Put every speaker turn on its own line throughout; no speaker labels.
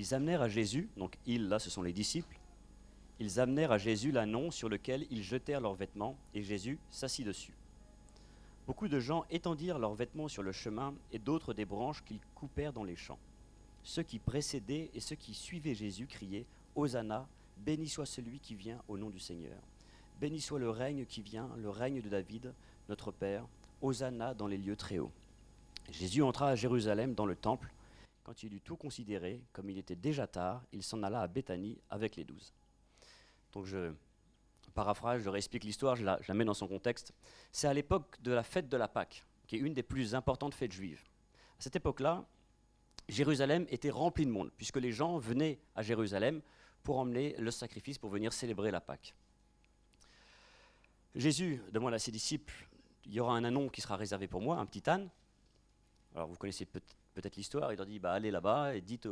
Ils amenèrent à Jésus, donc ils, là, ce sont les disciples, ils amenèrent à Jésus l'ânon sur lequel ils jetèrent leurs vêtements, et Jésus s'assit dessus. Beaucoup de gens étendirent leurs vêtements sur le chemin, et d'autres des branches qu'ils coupèrent dans les champs. Ceux qui précédaient et ceux qui suivaient Jésus criaient « Hosanna, béni soit celui qui vient au nom du Seigneur. Béni soit le règne qui vient, le règne de David, notre Père. Hosanna dans les lieux très hauts. » Jésus entra à Jérusalem dans le temple. Quand il eut tout considéré, comme il était déjà tard, il s'en alla à Béthanie avec les 12. Donc je paraphrase, je réexplique l'histoire, je la mets dans son contexte. C'est à l'époque de la fête de la Pâque, qui est une des plus importantes fêtes juives. À cette époque-là, Jérusalem était remplie de monde, puisque les gens venaient à Jérusalem pour emmener le sacrifice, pour venir célébrer la Pâque. Jésus demande à ses disciples, il y aura un ânon qui sera réservé pour moi, un petit âne. Alors vous connaissez peut-être l'histoire, il leur dit, allez là-bas et dites,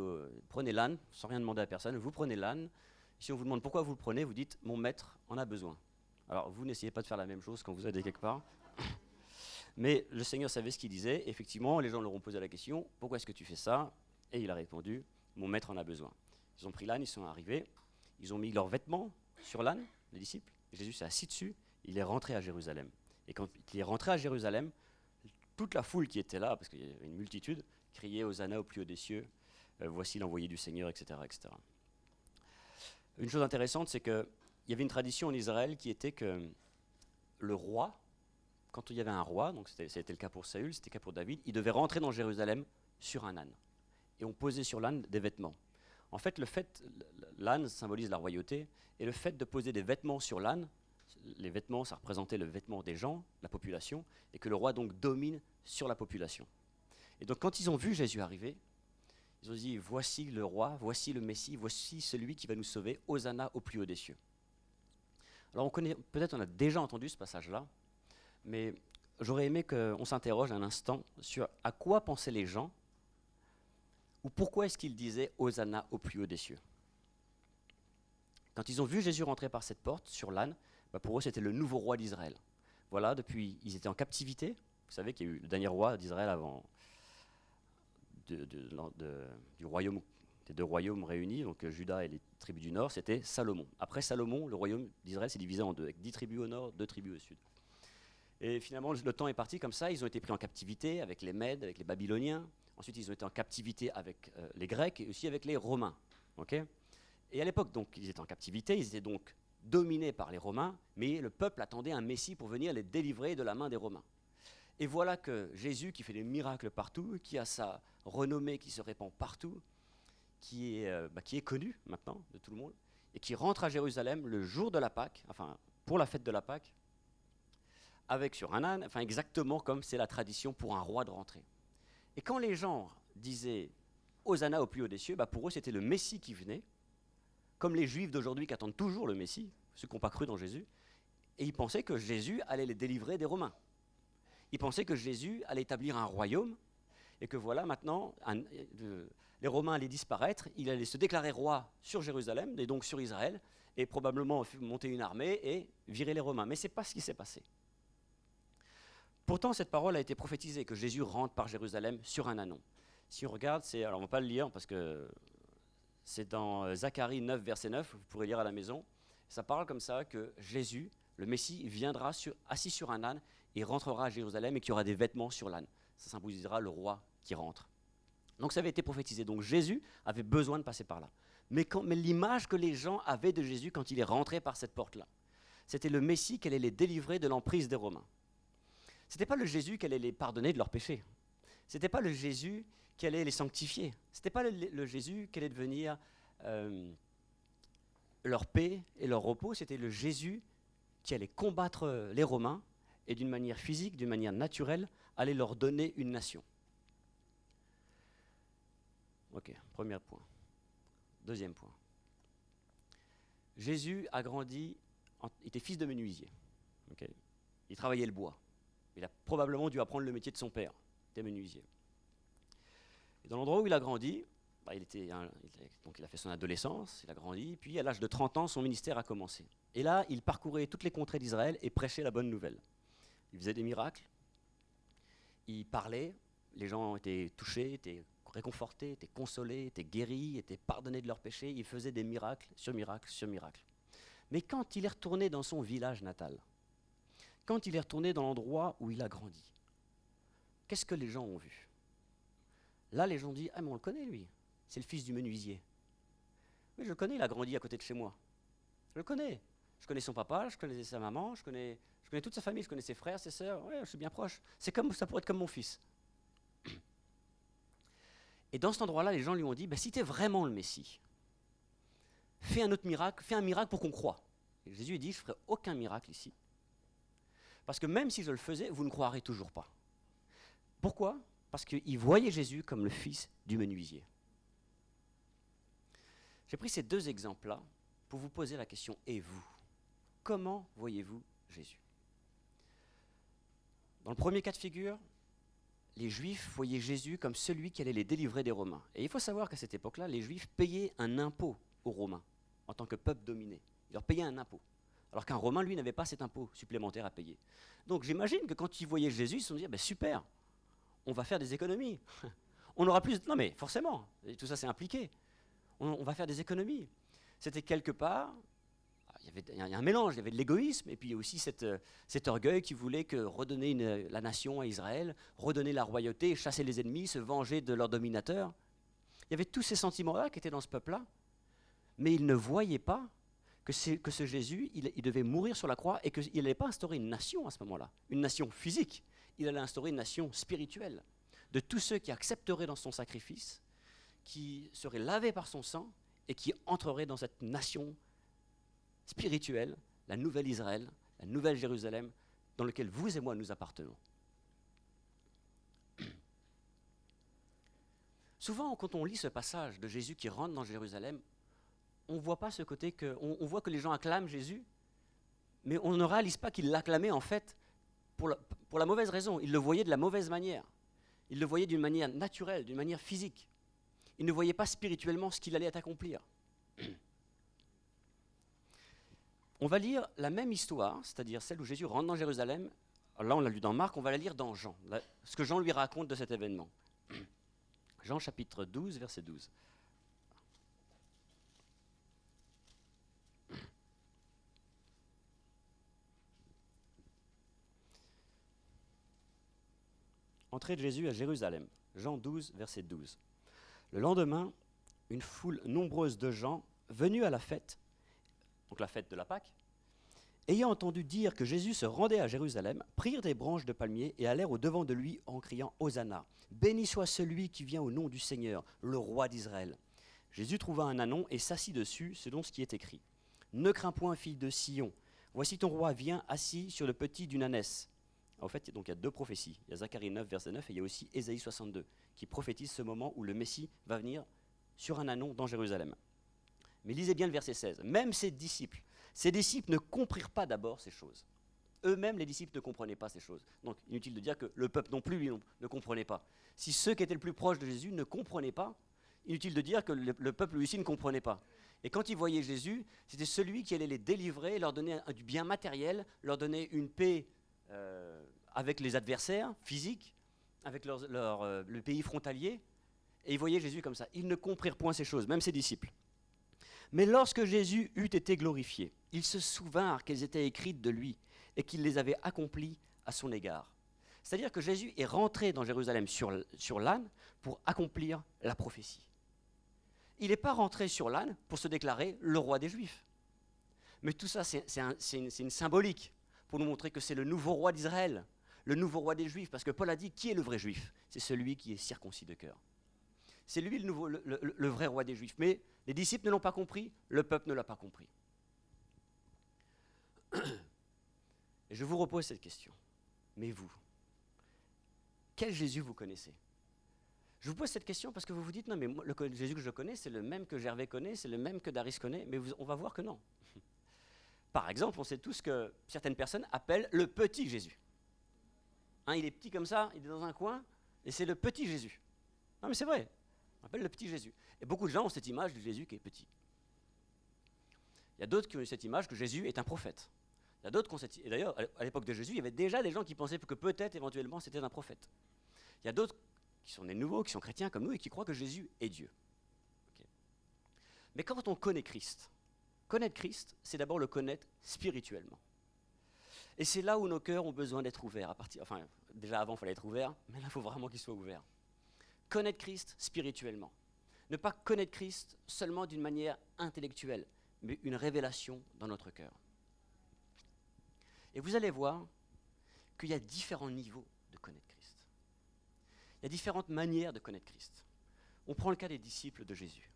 prenez l'âne, sans rien demander à personne, vous prenez l'âne. Si on vous demande pourquoi vous le prenez, vous dites, mon maître en a besoin. Alors vous n'essayez pas de faire la même chose quand vous allez quelque part. Mais le Seigneur savait ce qu'il disait. Effectivement, les gens leur ont posé la question, pourquoi est-ce que tu fais ça? Et il a répondu, mon maître en a besoin. Ils ont pris l'âne, ils sont arrivés, ils ont mis leurs vêtements sur l'âne, les disciples. Jésus s'est assis dessus, il est rentré à Jérusalem. Et quand il est rentré à Jérusalem, toute la foule qui était là, parce qu'il y avait une multitude, criait Hosanna au plus haut des cieux, voici l'envoyé du Seigneur, etc., etc. Une chose intéressante, c'est qu'il y avait une tradition en Israël qui était que le roi, quand il y avait un roi, donc c'était le cas pour Saül, c'était le cas pour David, il devait rentrer dans Jérusalem sur un âne. Et on posait sur l'âne des vêtements. En fait, l'âne symbolise la royauté, et le fait de poser des vêtements sur l'âne, les vêtements, ça représentait le vêtement des gens, la population, et que le roi donc domine sur la population. Et donc quand ils ont vu Jésus arriver, ils ont dit, voici le roi, voici le Messie, voici celui qui va nous sauver, Hosanna au plus haut des cieux. Alors peut-être on a déjà entendu ce passage-là, mais j'aurais aimé qu'on s'interroge un instant sur à quoi pensaient les gens, ou pourquoi est-ce qu'ils disaient Hosanna au plus haut des cieux. Quand ils ont vu Jésus rentrer par cette porte sur l'âne, pour eux c'était le nouveau roi d'Israël. Voilà, depuis, ils étaient en captivité. Vous savez qu'il y a eu le dernier roi d'Israël avant du royaume, des deux royaumes réunis, donc Juda et les tribus du nord, c'était Salomon. Après Salomon, le royaume d'Israël s'est divisé en deux, avec 10 tribus au nord, 2 tribus au sud. Et finalement, le temps est parti comme ça, ils ont été pris en captivité avec les Mèdes, avec les Babyloniens. Ensuite, ils ont été en captivité avec les Grecs et aussi avec les Romains. Okay, et à l'époque, donc, ils étaient en captivité, ils étaient donc dominés par les Romains, mais le peuple attendait un Messie pour venir les délivrer de la main des Romains. Et voilà que Jésus, qui fait des miracles partout, qui a sa renommée qui se répand partout, qui est connu maintenant de tout le monde, et qui rentre à Jérusalem le jour de la Pâque, enfin pour la fête de la Pâque, avec sur un âne, enfin exactement comme c'est la tradition pour un roi de rentrer. Et quand les gens disaient Hosanna au plus haut des cieux, pour eux c'était le Messie qui venait, comme les Juifs d'aujourd'hui qui attendent toujours le Messie, ceux qui n'ont pas cru dans Jésus, et ils pensaient que Jésus allait les délivrer des Romains. Ils pensaient que Jésus allait établir un royaume, et que voilà maintenant, les Romains allaient disparaître, il allait se déclarer roi sur Jérusalem, et donc sur Israël, et probablement monter une armée et virer les Romains. Mais ce n'est pas ce qui s'est passé. Pourtant, cette parole a été prophétisée, que Jésus rentre par Jérusalem sur un ânon. Si on regarde, alors on ne va pas le lire, parce que c'est dans Zacharie 9, verset 9, vous pourrez lire à la maison. Ça parle comme ça que Jésus, le Messie, viendra assis sur un âne et rentrera à Jérusalem et qu'il y aura des vêtements sur l'âne. Ça symbolisera le roi qui rentre. Donc ça avait été prophétisé. Donc Jésus avait besoin de passer par là. Mais l'image que les gens avaient de Jésus quand il est rentré par cette porte-là, c'était le Messie qui allait les délivrer de l'emprise des Romains. Ce n'était pas le Jésus qui allait les pardonner de leurs péchés. Ce n'était pas le Jésus qui allait les sanctifier. Ce n'était pas le Jésus qui allait devenir leur paix et leur repos. C'était le Jésus qui allait combattre les Romains et d'une manière physique, d'une manière naturelle, allait leur donner une nation. Ok, premier point. Deuxième point. Jésus a grandi, il était fils de menuisier. Okay. Il travaillait le bois. Il a probablement dû apprendre le métier de son père, il était menuisier. Et dans l'endroit où il a grandi, donc il a fait son adolescence, il a grandi, puis à l'âge de 30 ans, son ministère a commencé. Et là, il parcourait toutes les contrées d'Israël et prêchait la bonne nouvelle. Il faisait des miracles, il parlait, les gens étaient touchés, étaient réconfortés, étaient consolés, étaient guéris, étaient pardonnés de leurs péchés. Il faisait des miracles sur miracles sur miracles. Mais quand il est retourné dans son village natal, quand il est retourné dans l'endroit où il a grandi, qu'est-ce que les gens ont vu? Là, les gens disent « Ah, mais on le connaît, lui. C'est le fils du menuisier. Oui, je le connais, il a grandi à côté de chez moi. Je le connais. Je connais son papa, je connais sa maman, je connais toute sa famille, je connais ses frères, ses sœurs. Ouais, je suis bien proche. Ça pourrait être comme mon fils. » Et dans cet endroit-là, les gens lui ont dit, si tu es vraiment le Messie, fais un autre miracle, fais un miracle pour qu'on croie. Et Jésus dit, je ne ferai aucun miracle ici. Parce que même si je le faisais, vous ne croirez toujours pas. Pourquoi? Parce qu'il voyait Jésus comme le fils du menuisier. J'ai pris ces deux exemples-là pour vous poser la question, et vous? Comment voyez-vous Jésus? Dans le premier cas de figure, les Juifs voyaient Jésus comme celui qui allait les délivrer des Romains. Et il faut savoir qu'à cette époque-là, les Juifs payaient un impôt aux Romains, en tant que peuple dominé. Ils leur payaient un impôt. Alors qu'un Romain, lui, n'avait pas cet impôt supplémentaire à payer. Donc j'imagine que quand ils voyaient Jésus, ils se sont dit, super, on va faire des économies. On aura plus... Non mais forcément, et tout ça c'est impliqué. On va faire des économies. C'était quelque part... Il y a un mélange, il y avait de l'égoïsme, et puis aussi cet orgueil qui voulait redonner la nation à Israël, redonner la royauté, chasser les ennemis, se venger de leurs dominateurs. Il y avait tous ces sentiments-là qui étaient dans ce peuple-là, mais ils ne voyaient pas que ce Jésus, il devait mourir sur la croix et qu'il n'allait pas instaurer une nation à ce moment-là, une nation physique, il allait instaurer une nation spirituelle, de tous ceux qui accepteraient dans son sacrifice, qui seraient lavés par son sang et qui entreraient dans cette nation spirituelle, la nouvelle Israël, la nouvelle Jérusalem, dans laquelle vous et moi nous appartenons. Souvent, quand on lit ce passage de Jésus qui rentre dans Jérusalem, on ne voit pas ce côté on voit que les gens acclament Jésus, mais on ne réalise pas qu'ils l'acclamaient en fait pour la mauvaise raison. Ils le voyaient de la mauvaise manière. Ils le voyaient d'une manière naturelle, d'une manière physique. Ils ne voyaient pas spirituellement ce qu'il allait accomplir. On va lire la même histoire, c'est-à-dire celle où Jésus rentre dans Jérusalem. Là, on l'a lu dans Marc, on va la lire dans Jean, ce que Jean lui raconte de cet événement. Jean chapitre 12, verset 12. Entrée de Jésus à Jérusalem. Jean 12, verset 12. Le lendemain, une foule nombreuse de gens venus à la fête, donc la fête de la Pâque, ayant entendu dire que Jésus se rendait à Jérusalem, prirent des branches de palmier et allèrent au-devant de lui en criant « Hosanna ! Béni soit celui qui vient au nom du Seigneur, le roi d'Israël !» Jésus trouva un ânon et s'assit dessus, selon ce qui est écrit. « Ne crains point, fille de Sion, voici ton roi vient assis sur le petit d'une ânesse. » En fait, donc, il y a deux prophéties. Il y a Zacharie 9, verset 9, et il y a aussi Ésaïe 62, qui prophétise ce moment où le Messie va venir sur un ânon dans Jérusalem. Mais lisez bien le verset 16. Même ses disciples ne comprirent pas d'abord ces choses. Eux-mêmes, les disciples ne comprenaient pas ces choses. Donc, inutile de dire que le peuple non plus, lui, ne comprenait pas. Si ceux qui étaient le plus proches de Jésus ne comprenaient pas, inutile de dire que le peuple lui aussi ne comprenait pas. Et quand ils voyaient Jésus, c'était celui qui allait les délivrer, leur donner du bien matériel, leur donner une paix avec les adversaires physiques, avec le pays frontalier. Et ils voyaient Jésus comme ça. Ils ne comprirent point ces choses, même ses disciples. Mais lorsque Jésus eut été glorifié, ils se souvinrent qu'elles étaient écrites de lui et qu'il les avait accomplies à son égard. C'est-à-dire que Jésus est rentré dans Jérusalem sur l'âne pour accomplir la prophétie. Il n'est pas rentré sur l'âne pour se déclarer le roi des Juifs. Mais tout ça, c'est une symbolique pour nous montrer que c'est le nouveau roi d'Israël, le nouveau roi des Juifs. Parce que Paul a dit, qui est le vrai Juif? C'est celui qui est circoncis de cœur. C'est lui le vrai roi des Juifs. Mais les disciples ne l'ont pas compris, le peuple ne l'a pas compris. Et je vous repose cette question. Mais vous, quel Jésus vous connaissez? Je vous pose cette question parce que vous vous dites, non mais moi, le Jésus que je connais, c'est le même que Gervais connaît, c'est le même que Daris connaît, mais on va voir que non. Par exemple, on sait tous que certaines personnes appellent le petit Jésus. Hein, il est petit comme ça, il est dans un coin, et c'est le petit Jésus. Non mais c'est vrai. On appelle le petit Jésus. Et beaucoup de gens ont cette image de Jésus qui est petit. Il y a d'autres qui ont cette image que Jésus est un prophète. Il y a d'autres qui ont cette... Et d'ailleurs, à l'époque de Jésus, il y avait déjà des gens qui pensaient que peut-être, éventuellement, c'était un prophète. Il y a d'autres qui sont nés de nouveau, qui sont chrétiens comme nous et qui croient que Jésus est Dieu. Okay. Mais quand on connaître Christ, c'est d'abord le connaître spirituellement. Et c'est là où nos cœurs ont besoin d'être ouverts. Déjà avant, il fallait être ouvert, mais là, il faut vraiment qu'ils soient ouverts. Connaître Christ spirituellement. Ne pas connaître Christ seulement d'une manière intellectuelle, mais une révélation dans notre cœur. Et vous allez voir qu'il y a différents niveaux de connaître Christ. Il y a différentes manières de connaître Christ. On prend le cas des disciples de Jésus.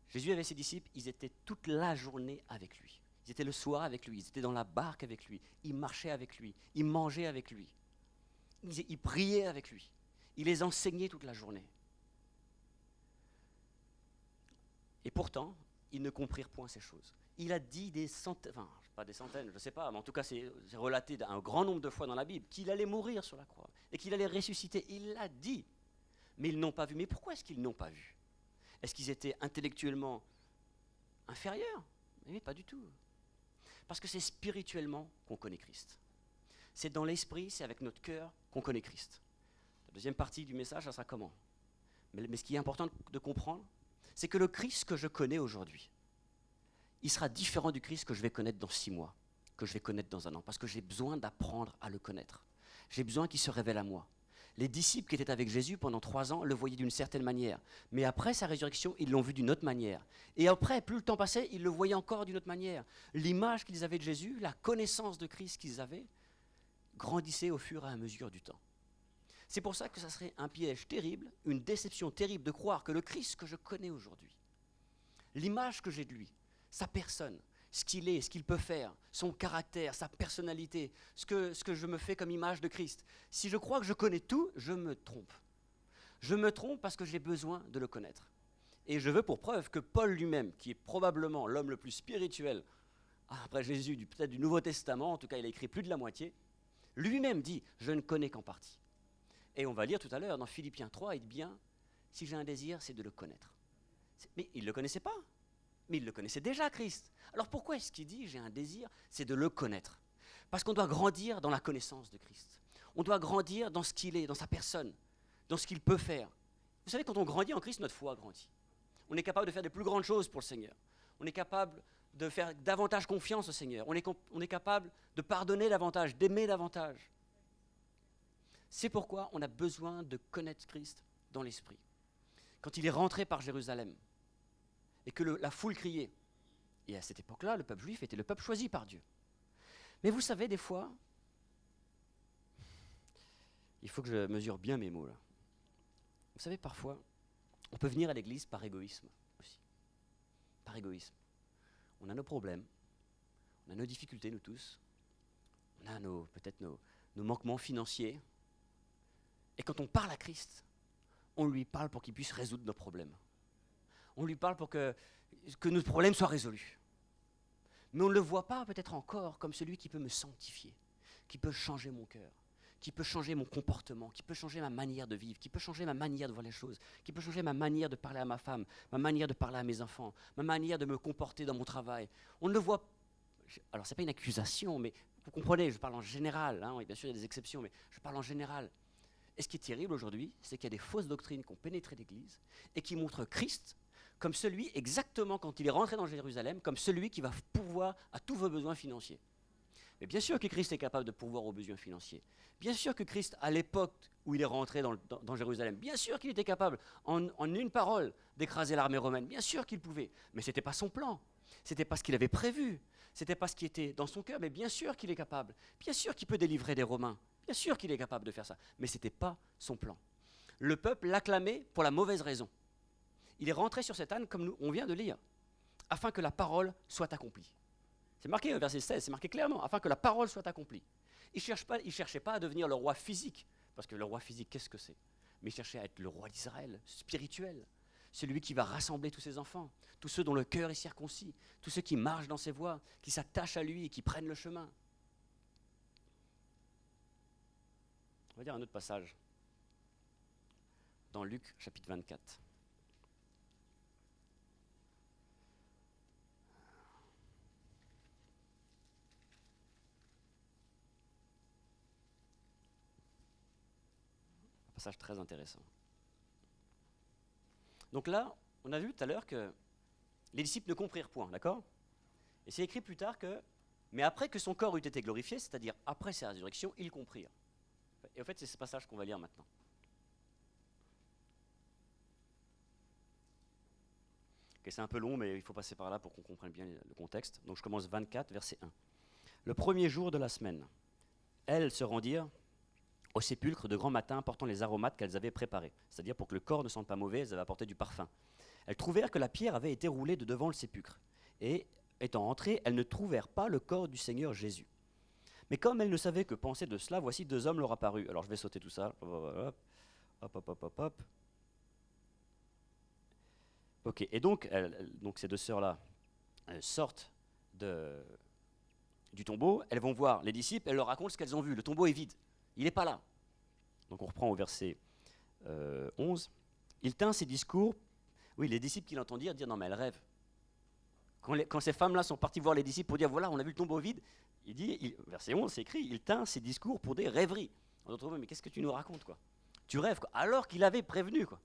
Jésus avait ses disciples, ils étaient toute la journée avec lui. Ils étaient le soir avec lui, ils étaient dans la barque avec lui, ils marchaient avec lui, ils mangeaient avec lui, ils priaient avec lui, il les enseignait toute la journée. Et pourtant, ils ne comprirent point ces choses. Il a dit des centaines, pas des centaines, je ne sais pas, mais en tout cas c'est relaté un grand nombre de fois dans la Bible, qu'il allait mourir sur la croix et qu'il allait ressusciter. Il l'a dit, mais ils n'ont pas vu. Mais pourquoi est-ce qu'ils n'ont pas vu? Est-ce qu'ils étaient intellectuellement inférieurs? Mais pas du tout. Parce que c'est spirituellement qu'on connaît Christ. C'est dans l'esprit, c'est avec notre cœur qu'on connaît Christ. La deuxième partie du message, ça sera comment? Mais ce qui est important de comprendre, c'est que le Christ que je connais aujourd'hui, il sera différent du Christ que je vais connaître dans 6 mois, que je vais connaître dans 1 an, parce que j'ai besoin d'apprendre à le connaître. J'ai besoin qu'il se révèle à moi. Les disciples qui étaient avec Jésus pendant 3 ans le voyaient d'une certaine manière, mais après sa résurrection, ils l'ont vu d'une autre manière. Et après, plus le temps passait, ils le voyaient encore d'une autre manière. L'image qu'ils avaient de Jésus, la connaissance de Christ qu'ils avaient, grandissait au fur et à mesure du temps. C'est pour ça que ça serait un piège terrible, une déception terrible de croire que le Christ que je connais aujourd'hui, l'image que j'ai de lui, sa personne, ce qu'il est, ce qu'il peut faire, son caractère, sa personnalité, ce que je me fais comme image de Christ. Si je crois que je connais tout, je me trompe. Je me trompe parce que j'ai besoin de le connaître. Et je veux pour preuve que Paul lui-même, qui est probablement l'homme le plus spirituel, après Jésus, peut-être du Nouveau Testament, en tout cas il a écrit plus de la moitié, lui-même dit « je ne connais qu'en partie ». Et on va lire tout à l'heure dans Philippiens 3, il dit bien « si j'ai un désir, c'est de le connaître ». Mais il ne le connaissait pas. Mais il le connaissait déjà, Christ. Alors pourquoi est-ce qu'il dit « j'ai un désir », c'est de le connaître? Parce qu'on doit grandir dans la connaissance de Christ. On doit grandir dans ce qu'il est, dans sa personne, dans ce qu'il peut faire. Vous savez, quand on grandit en Christ, notre foi grandit. On est capable de faire de plus grandes choses pour le Seigneur. On est capable de faire davantage confiance au Seigneur. On est capable de pardonner davantage, d'aimer davantage. C'est pourquoi on a besoin de connaître Christ dans l'esprit. Quand il est rentré par Jérusalem, et que la foule criait. Et à cette époque-là, le peuple juif était le peuple choisi par Dieu. Mais vous savez, des fois, il faut que je mesure bien mes mots là. Vous savez, parfois, on peut venir à l'église par égoïsme aussi. Par égoïsme. On a nos problèmes, on a nos difficultés, nous tous. On a peut-être nos manquements financiers. Et quand on parle à Christ, on lui parle pour qu'il puisse résoudre nos problèmes. On lui parle pour que nos problèmes soient résolus. Mais on ne le voit pas peut-être encore comme celui qui peut me sanctifier, qui peut changer mon cœur, qui peut changer mon comportement, qui peut changer ma manière de vivre, qui peut changer ma manière de voir les choses, qui peut changer ma manière de parler à ma femme, ma manière de parler à mes enfants, ma manière de me comporter dans mon travail. On ne le voit. Alors, ce n'est pas une accusation, mais vous comprenez, je parle en général. Hein, bien sûr, il y a des exceptions, mais je parle en général. Et ce qui est terrible aujourd'hui, c'est qu'il y a des fausses doctrines qui ont pénétré l'Église et qui montrent Christ comme celui, exactement quand il est rentré dans Jérusalem, comme celui qui va pourvoir à tous vos besoins financiers. Mais bien sûr que Christ est capable de pourvoir aux besoins financiers. Bien sûr que Christ, à l'époque où il est rentré dans Jérusalem, bien sûr qu'il était capable, en une parole, d'écraser l'armée romaine. Bien sûr qu'il pouvait. Mais ce n'était pas son plan. Ce n'était pas ce qu'il avait prévu. Ce n'était pas ce qui était dans son cœur. Mais bien sûr qu'il est capable. Bien sûr qu'il peut délivrer des Romains. Bien sûr qu'il est capable de faire ça. Mais ce n'était pas son plan. Le peuple l'acclamait pour la mauvaise raison. Il est rentré sur cet âne, comme on vient de lire, afin que la parole soit accomplie. C'est marqué, verset 16, c'est marqué clairement, afin que la parole soit accomplie. Il ne cherchait pas à devenir le roi physique, parce que le roi physique, qu'est-ce que c'est? Mais il cherchait à être le roi d'Israël, spirituel, celui qui va rassembler tous ses enfants, tous ceux dont le cœur est circoncis, tous ceux qui marchent dans ses voies, qui s'attachent à lui et qui prennent le chemin. On va dire un autre passage, dans Luc chapitre 24. passage très intéressant. Donc là, on a vu tout à l'heure que les disciples ne comprirent point, d'accord? Et c'est écrit plus tard que, mais après que son corps eut été glorifié, c'est-à-dire après sa résurrection, ils comprirent. Et en fait, c'est ce passage qu'on va lire maintenant. Okay, c'est un peu long, mais il faut passer par là pour qu'on comprenne bien le contexte. Donc je commence 24, verset 1. Le premier jour de la semaine, elles se rendirent au sépulcre de grand matin, portant les aromates qu'elles avaient préparés. C'est-à-dire pour que le corps ne sente pas mauvais, elles avaient apporté du parfum. Elles trouvèrent que la pierre avait été roulée de devant le sépulcre. Et étant entrées, elles ne trouvèrent pas le corps du Seigneur Jésus. Mais comme elles ne savaient que penser de cela, voici deux hommes leur apparus. Alors je vais sauter tout ça. Hop. Ok, et donc ces deux sœurs-là sortent du tombeau, elles vont voir les disciples, elles leur racontent ce qu'elles ont vu. Le tombeau est vide, il n'est pas là. Donc on reprend au verset 11. Il tint ses discours, oui, les disciples qui l'entendirent dire non mais elles rêvent. Quand ces femmes-là sont parties voir les disciples pour dire voilà, on a vu le tombeau vide, verset 11, c'est écrit, il tint ses discours pour des rêveries. On retrouve, mais qu'est-ce que tu nous racontes, quoi? Tu rêves, quoi. Alors qu'il avait prévenu, quoi.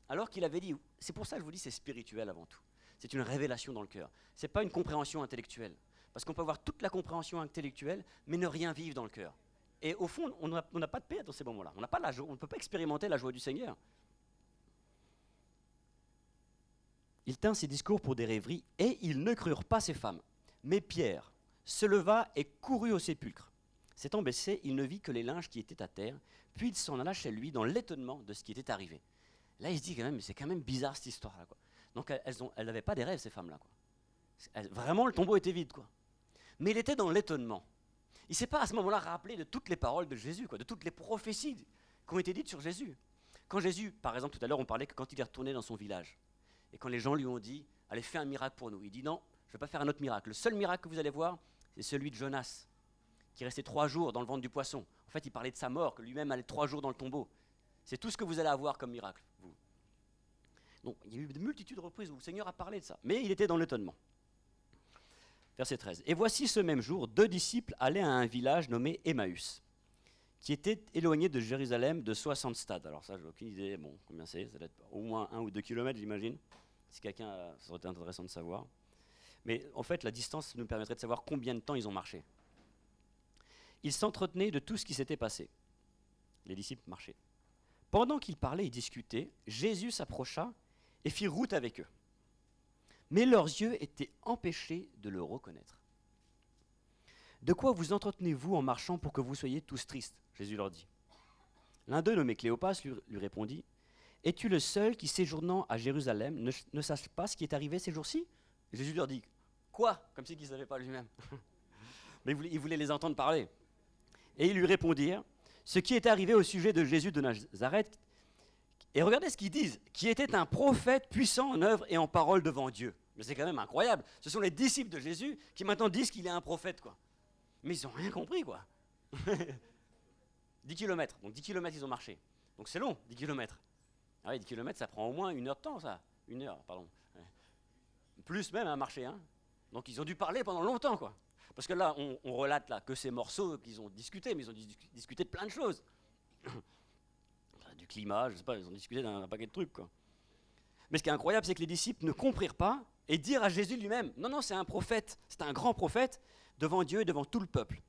Alors qu'il avait dit, c'est pour ça que je vous dis, c'est spirituel avant tout. C'est une révélation dans le cœur. Ce n'est pas une compréhension intellectuelle. Parce qu'on peut avoir toute la compréhension intellectuelle, mais ne rien vivre dans le cœur. Et au fond, on n'a pas de paix dans ces moments-là. On ne peut pas expérimenter la joie du Seigneur. Il tint ses discours pour des rêveries, et ils ne crurent pas ces femmes. Mais Pierre se leva et courut au sépulcre. S'étant baissé, il ne vit que les linges qui étaient à terre, puis il s'en alla chez lui dans l'étonnement de ce qui était arrivé. Là, il se dit quand même, mais c'est quand même bizarre cette histoire-là, quoi. Donc elles n'avaient pas des rêves, ces femmes-là, quoi. Vraiment, le tombeau était vide, quoi. Mais il était dans l'étonnement. Il ne s'est pas à ce moment-là rappelé de toutes les paroles de Jésus, quoi, de toutes les prophéties qui ont été dites sur Jésus. Quand Jésus, par exemple, tout à l'heure, on parlait que quand il est retourné dans son village, et quand les gens lui ont dit, allez, fais un miracle pour nous, il dit non, je ne vais pas faire un autre miracle. Le seul miracle que vous allez voir, c'est celui de Jonas, qui restait 3 jours dans le ventre du poisson. En fait, il parlait de sa mort, que lui-même allait 3 jours dans le tombeau. C'est tout ce que vous allez avoir comme miracle, vous. Donc, il y a eu de multitudes de reprises où le Seigneur a parlé de ça, mais il était dans l'étonnement. Verset 13. Et voici ce même jour, 2 disciples allaient à un village nommé Emmaüs, qui était éloigné de Jérusalem de 60 stades. Alors ça, j'ai aucune idée, bon, combien c'est, ça doit être au moins 1 ou 2 kilomètres, j'imagine. Si quelqu'un, ça aurait été intéressant de savoir. Mais en fait, la distance nous permettrait de savoir combien de temps ils ont marché. Ils s'entretenaient de tout ce qui s'était passé. Les disciples marchaient. Pendant qu'ils parlaient et discutaient, Jésus s'approcha et fit route avec eux. Mais leurs yeux étaient empêchés de le reconnaître. De quoi vous entretenez-vous en marchant pour que vous soyez tous tristes? Jésus leur dit. L'un d'eux, nommé Cléopas, lui répondit. Es-tu le seul qui, séjournant à Jérusalem, ne sache pas ce qui est arrivé ces jours-ci? Jésus leur dit. Quoi? Comme s'il ne savait pas lui-même. Mais il voulait les entendre parler. Et ils lui répondirent. Ce qui est arrivé au sujet de Jésus de Nazareth. Et regardez ce qu'ils disent, qui était un prophète puissant en œuvre et en parole devant Dieu. Mais c'est quand même incroyable. Ce sont les disciples de Jésus qui maintenant disent qu'il est un prophète, quoi. Mais ils n'ont rien compris, quoi. 10 km. Donc 10 km, ils ont marché. Donc c'est long, 10 km. Ah oui, 10 km, ça prend au moins 1 heure de temps, ça. 1 heure, pardon. Ouais. Plus même à marcher, hein. Donc ils ont dû parler pendant longtemps, quoi. Parce que là, on relate là, que ces morceaux qu'ils ont discuté, mais ils ont discuté de plein de choses. Du climat, je ne sais pas, ils ont discuté d'un paquet de trucs, quoi. Mais ce qui est incroyable, c'est que les disciples ne comprirent pas et dirent à Jésus lui-même, non, non, c'est un prophète, c'est un grand prophète, devant Dieu et devant tout le peuple.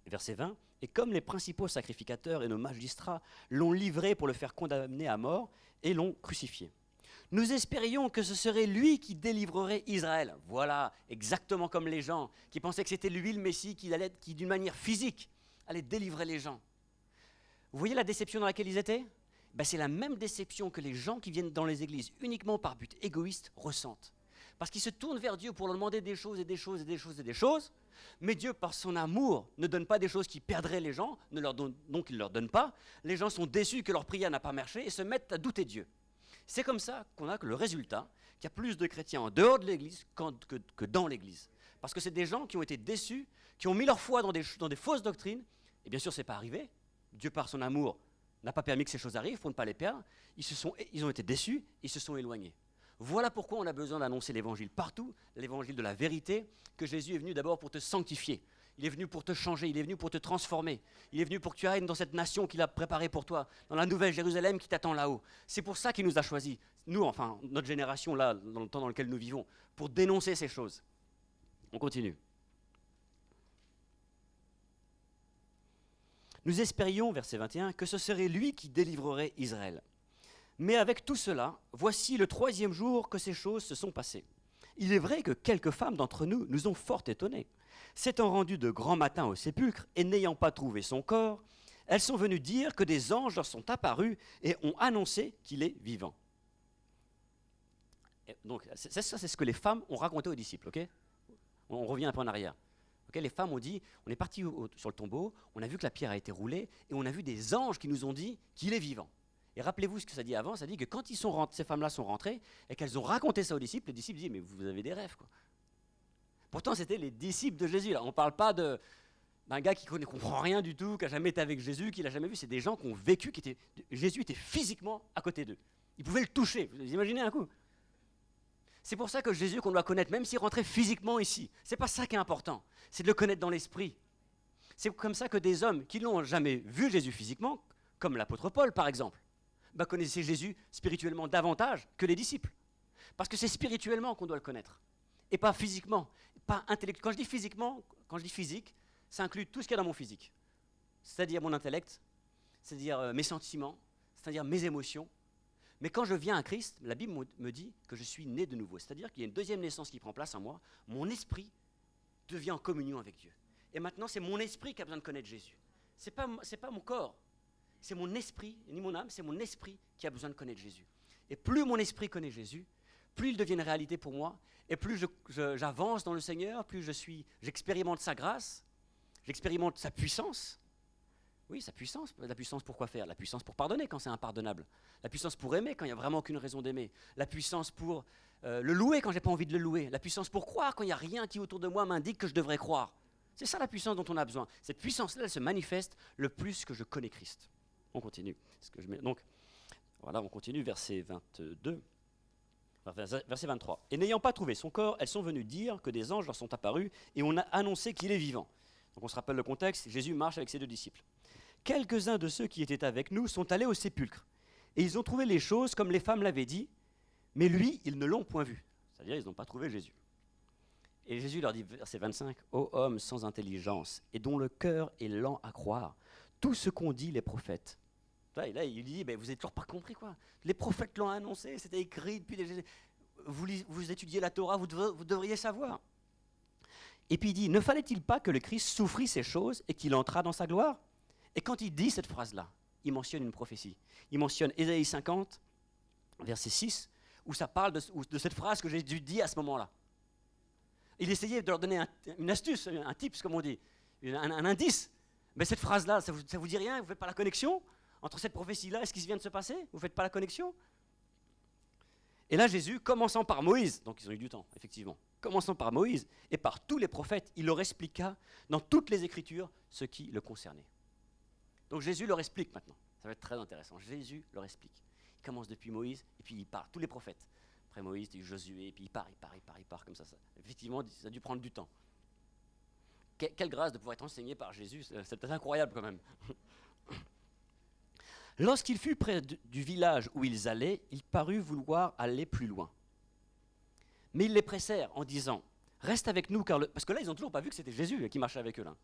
Verset 20, et comme les principaux sacrificateurs et nos magistrats l'ont livré pour le faire condamner à mort et l'ont crucifié. Nous espérions que ce serait lui qui délivrerait Israël. Voilà, exactement comme les gens qui pensaient que c'était lui le Messie qui d'une manière physique, allait délivrer les gens. Vous voyez la déception dans laquelle ils étaient? C'est la même déception que les gens qui viennent dans les églises uniquement par but égoïste ressentent. Parce qu'ils se tournent vers Dieu pour leur demander des choses et des choses et des choses et des choses, mais Dieu, par son amour, ne donne pas des choses qui perdraient les gens, donc il ne leur donne pas. Les gens sont déçus que leur prière n'a pas marché et se mettent à douter Dieu. C'est comme ça qu'on a le résultat qu'il y a plus de chrétiens en dehors de l'église que dans l'église. Parce que c'est des gens qui ont été déçus, qui ont mis leur foi dans des fausses doctrines, et bien sûr, ce n'est pas arrivé. Dieu, par son amour, n'a pas permis que ces choses arrivent pour ne pas les perdre. Ils ont été déçus, ils se sont éloignés. Voilà pourquoi on a besoin d'annoncer l'évangile partout, l'évangile de la vérité, que Jésus est venu d'abord pour te sanctifier. Il est venu pour te changer, il est venu pour te transformer. Il est venu pour que tu ailles dans cette nation qu'il a préparée pour toi, dans la nouvelle Jérusalem qui t'attend là-haut. C'est pour ça qu'il nous a choisis, nous, enfin, notre génération là, dans le temps dans lequel nous vivons, pour dénoncer ces choses. On continue. Nous espérions, verset 21, que ce serait lui qui délivrerait Israël. Mais avec tout cela, voici le 3e jour que ces choses se sont passées. Il est vrai que quelques femmes d'entre nous nous ont fort étonnés. S'étant rendues de grand matin au sépulcre et n'ayant pas trouvé son corps, elles sont venues dire que des anges leur sont apparus et ont annoncé qu'il est vivant. Et donc, ça, c'est ce que les femmes ont raconté aux disciples, ok ? On revient un peu en arrière. Okay, les femmes ont dit, on est parti sur le tombeau, on a vu que la pierre a été roulée, et on a vu des anges qui nous ont dit qu'il est vivant. Et rappelez-vous ce que ça dit avant, ça dit que quand ces femmes-là sont rentrées, et qu'elles ont raconté ça aux disciples, les disciples disent, mais vous avez des rêves, quoi. Pourtant, c'était les disciples de Jésus, là. On ne parle pas d'un gars qui ne comprend rien du tout, qui n'a jamais été avec Jésus, qui ne l'a jamais vu, c'est des gens qui ont vécu, Jésus était physiquement à côté d'eux. Ils pouvaient le toucher, vous imaginez un coup ? C'est pour ça que Jésus, qu'on doit connaître, même s'il rentrait physiquement ici, c'est pas ça qui est important, c'est de le connaître dans l'esprit. C'est comme ça que des hommes qui n'ont jamais vu Jésus physiquement, comme l'apôtre Paul par exemple, connaissaient Jésus spirituellement davantage que les disciples. Parce que c'est spirituellement qu'on doit le connaître, et pas physiquement, pas intellectuellement. Quand je dis physiquement, quand je dis physique, ça inclut tout ce qu'il y a dans mon physique, c'est-à-dire mon intellect, c'est-à-dire mes sentiments, c'est-à-dire mes émotions. Mais quand je viens à Christ, la Bible me dit que je suis né de nouveau. C'est-à-dire qu'il y a une deuxième naissance qui prend place en moi. Mon esprit devient en communion avec Dieu. Et maintenant, c'est mon esprit qui a besoin de connaître Jésus. Ce n'est pas mon corps, c'est mon esprit, ni mon âme, c'est mon esprit qui a besoin de connaître Jésus. Et plus mon esprit connaît Jésus, plus il devient une réalité pour moi, et plus j'avance dans le Seigneur, plus j'expérimente sa grâce, j'expérimente sa puissance. Oui, sa puissance. La puissance pour quoi faire ? La puissance pour pardonner quand c'est impardonnable. La puissance pour aimer quand il n'y a vraiment aucune raison d'aimer. La puissance pour le louer quand je n'ai pas envie de le louer. La puissance pour croire quand il n'y a rien qui autour de moi m'indique que je devrais croire. C'est ça la puissance dont on a besoin. Cette puissance-là, elle se manifeste le plus que je connais Christ. On continue. Donc, voilà, on continue, verset 22. Verset 23. Et n'ayant pas trouvé son corps, elles sont venues dire que des anges leur sont apparus et on a annoncé qu'il est vivant. Donc on se rappelle le contexte, Jésus marche avec ses 2 disciples. Quelques-uns de ceux qui étaient avec nous sont allés au sépulcre, et ils ont trouvé les choses comme les femmes l'avaient dit, mais lui, ils ne l'ont point vu. C'est-à-dire, ils n'ont pas trouvé Jésus. Et Jésus leur dit, verset 25, « Ô homme sans intelligence, et dont le cœur est lent à croire, tout ce qu'ont dit les prophètes. » Là, il dit, vous n'avez toujours pas compris, quoi. Les prophètes l'ont annoncé, c'était écrit depuis des... Vous étudiez la Torah, vous devriez savoir. Et puis il dit, « Ne fallait-il pas que le Christ souffrit ces choses et qu'il entrât dans sa gloire ?» Et quand il dit cette phrase-là, il mentionne une prophétie. Il mentionne Ésaïe 50, verset 6, où ça parle de cette phrase que Jésus dit à ce moment-là. Il essayait de leur donner une astuce, un tips, comme on dit, un indice. Mais cette phrase-là, ça vous dit rien ? Vous ne faites pas la connexion entre cette prophétie-là et ce qui vient de se passer ? Vous ne faites pas la connexion ? Et là, Jésus, commençant par Moïse, donc ils ont eu du temps, effectivement, commençant par Moïse et par tous les prophètes, il leur expliqua dans toutes les Écritures ce qui le concernait. Donc Jésus leur explique maintenant. Ça va être très intéressant. Jésus leur explique. Il commence depuis Moïse, et puis il part. Tous les prophètes. Après Moïse, il y a eu Josué, et puis il part comme ça. Effectivement, ça a dû prendre du temps. Quelle grâce de pouvoir être enseigné par Jésus. C'est peut-être incroyable quand même. Lorsqu'il fut près du village où ils allaient, il parut vouloir aller plus loin. Mais ils les pressèrent en disant, « Reste avec nous, car parce que là, ils n'ont toujours pas vu que c'était Jésus qui marchait avec eux là.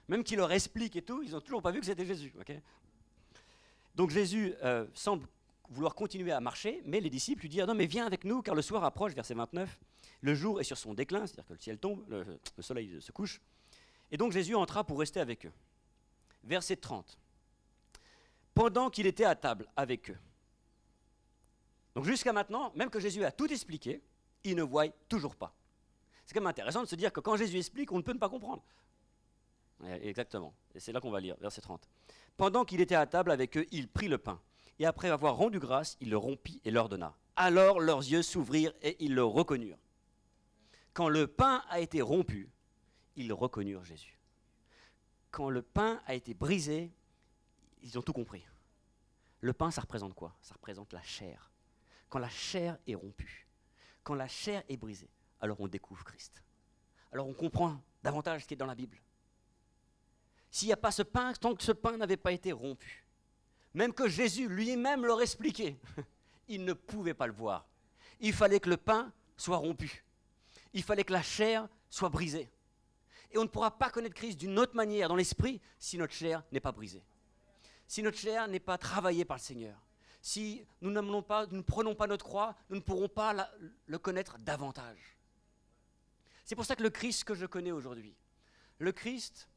Même qu'il leur explique et tout, ils n'ont toujours pas vu que c'était Jésus. Okay. Donc Jésus semble vouloir continuer à marcher, mais les disciples lui disent « Non, mais viens avec nous, car le soir approche, verset 29, le jour est sur son déclin, c'est-à-dire que le ciel tombe, le soleil se couche. Et donc Jésus entra pour rester avec eux. » Verset 30. Pendant qu'il était à table avec eux. Donc jusqu'à maintenant, même que Jésus a tout expliqué, ils ne voient toujours pas. C'est quand même intéressant de se dire que quand Jésus explique, on ne peut ne pas comprendre. Exactement. Et c'est là qu'on va lire, verset 30. Pendant qu'il était à table avec eux, il prit le pain. Et après avoir rendu grâce, il le rompit et leur donna. Alors leurs yeux s'ouvrirent et ils le reconnurent. Quand le pain a été rompu, ils reconnurent Jésus. Quand le pain a été brisé, ils ont tout compris. Le pain, ça représente quoi ? Ça représente la chair. Quand la chair est rompue, quand la chair est brisée, alors on découvre Christ. Alors on comprend davantage ce qui est dans la Bible. s'il n'y a pas ce pain, tant que ce pain n'avait pas été rompu. Même que Jésus lui-même leur expliquait, ils ne pouvaient pas le voir. Il fallait que le pain soit rompu. Il fallait que la chair soit brisée. Et on ne pourra pas connaître Christ d'une autre manière dans l'esprit si notre chair n'est pas brisée. Si notre chair n'est pas travaillée par le Seigneur. Si nous ne prenons pas notre croix, nous ne pourrons pas le connaître davantage. C'est pour ça que le Christ que je connais aujourd'hui, le Christ,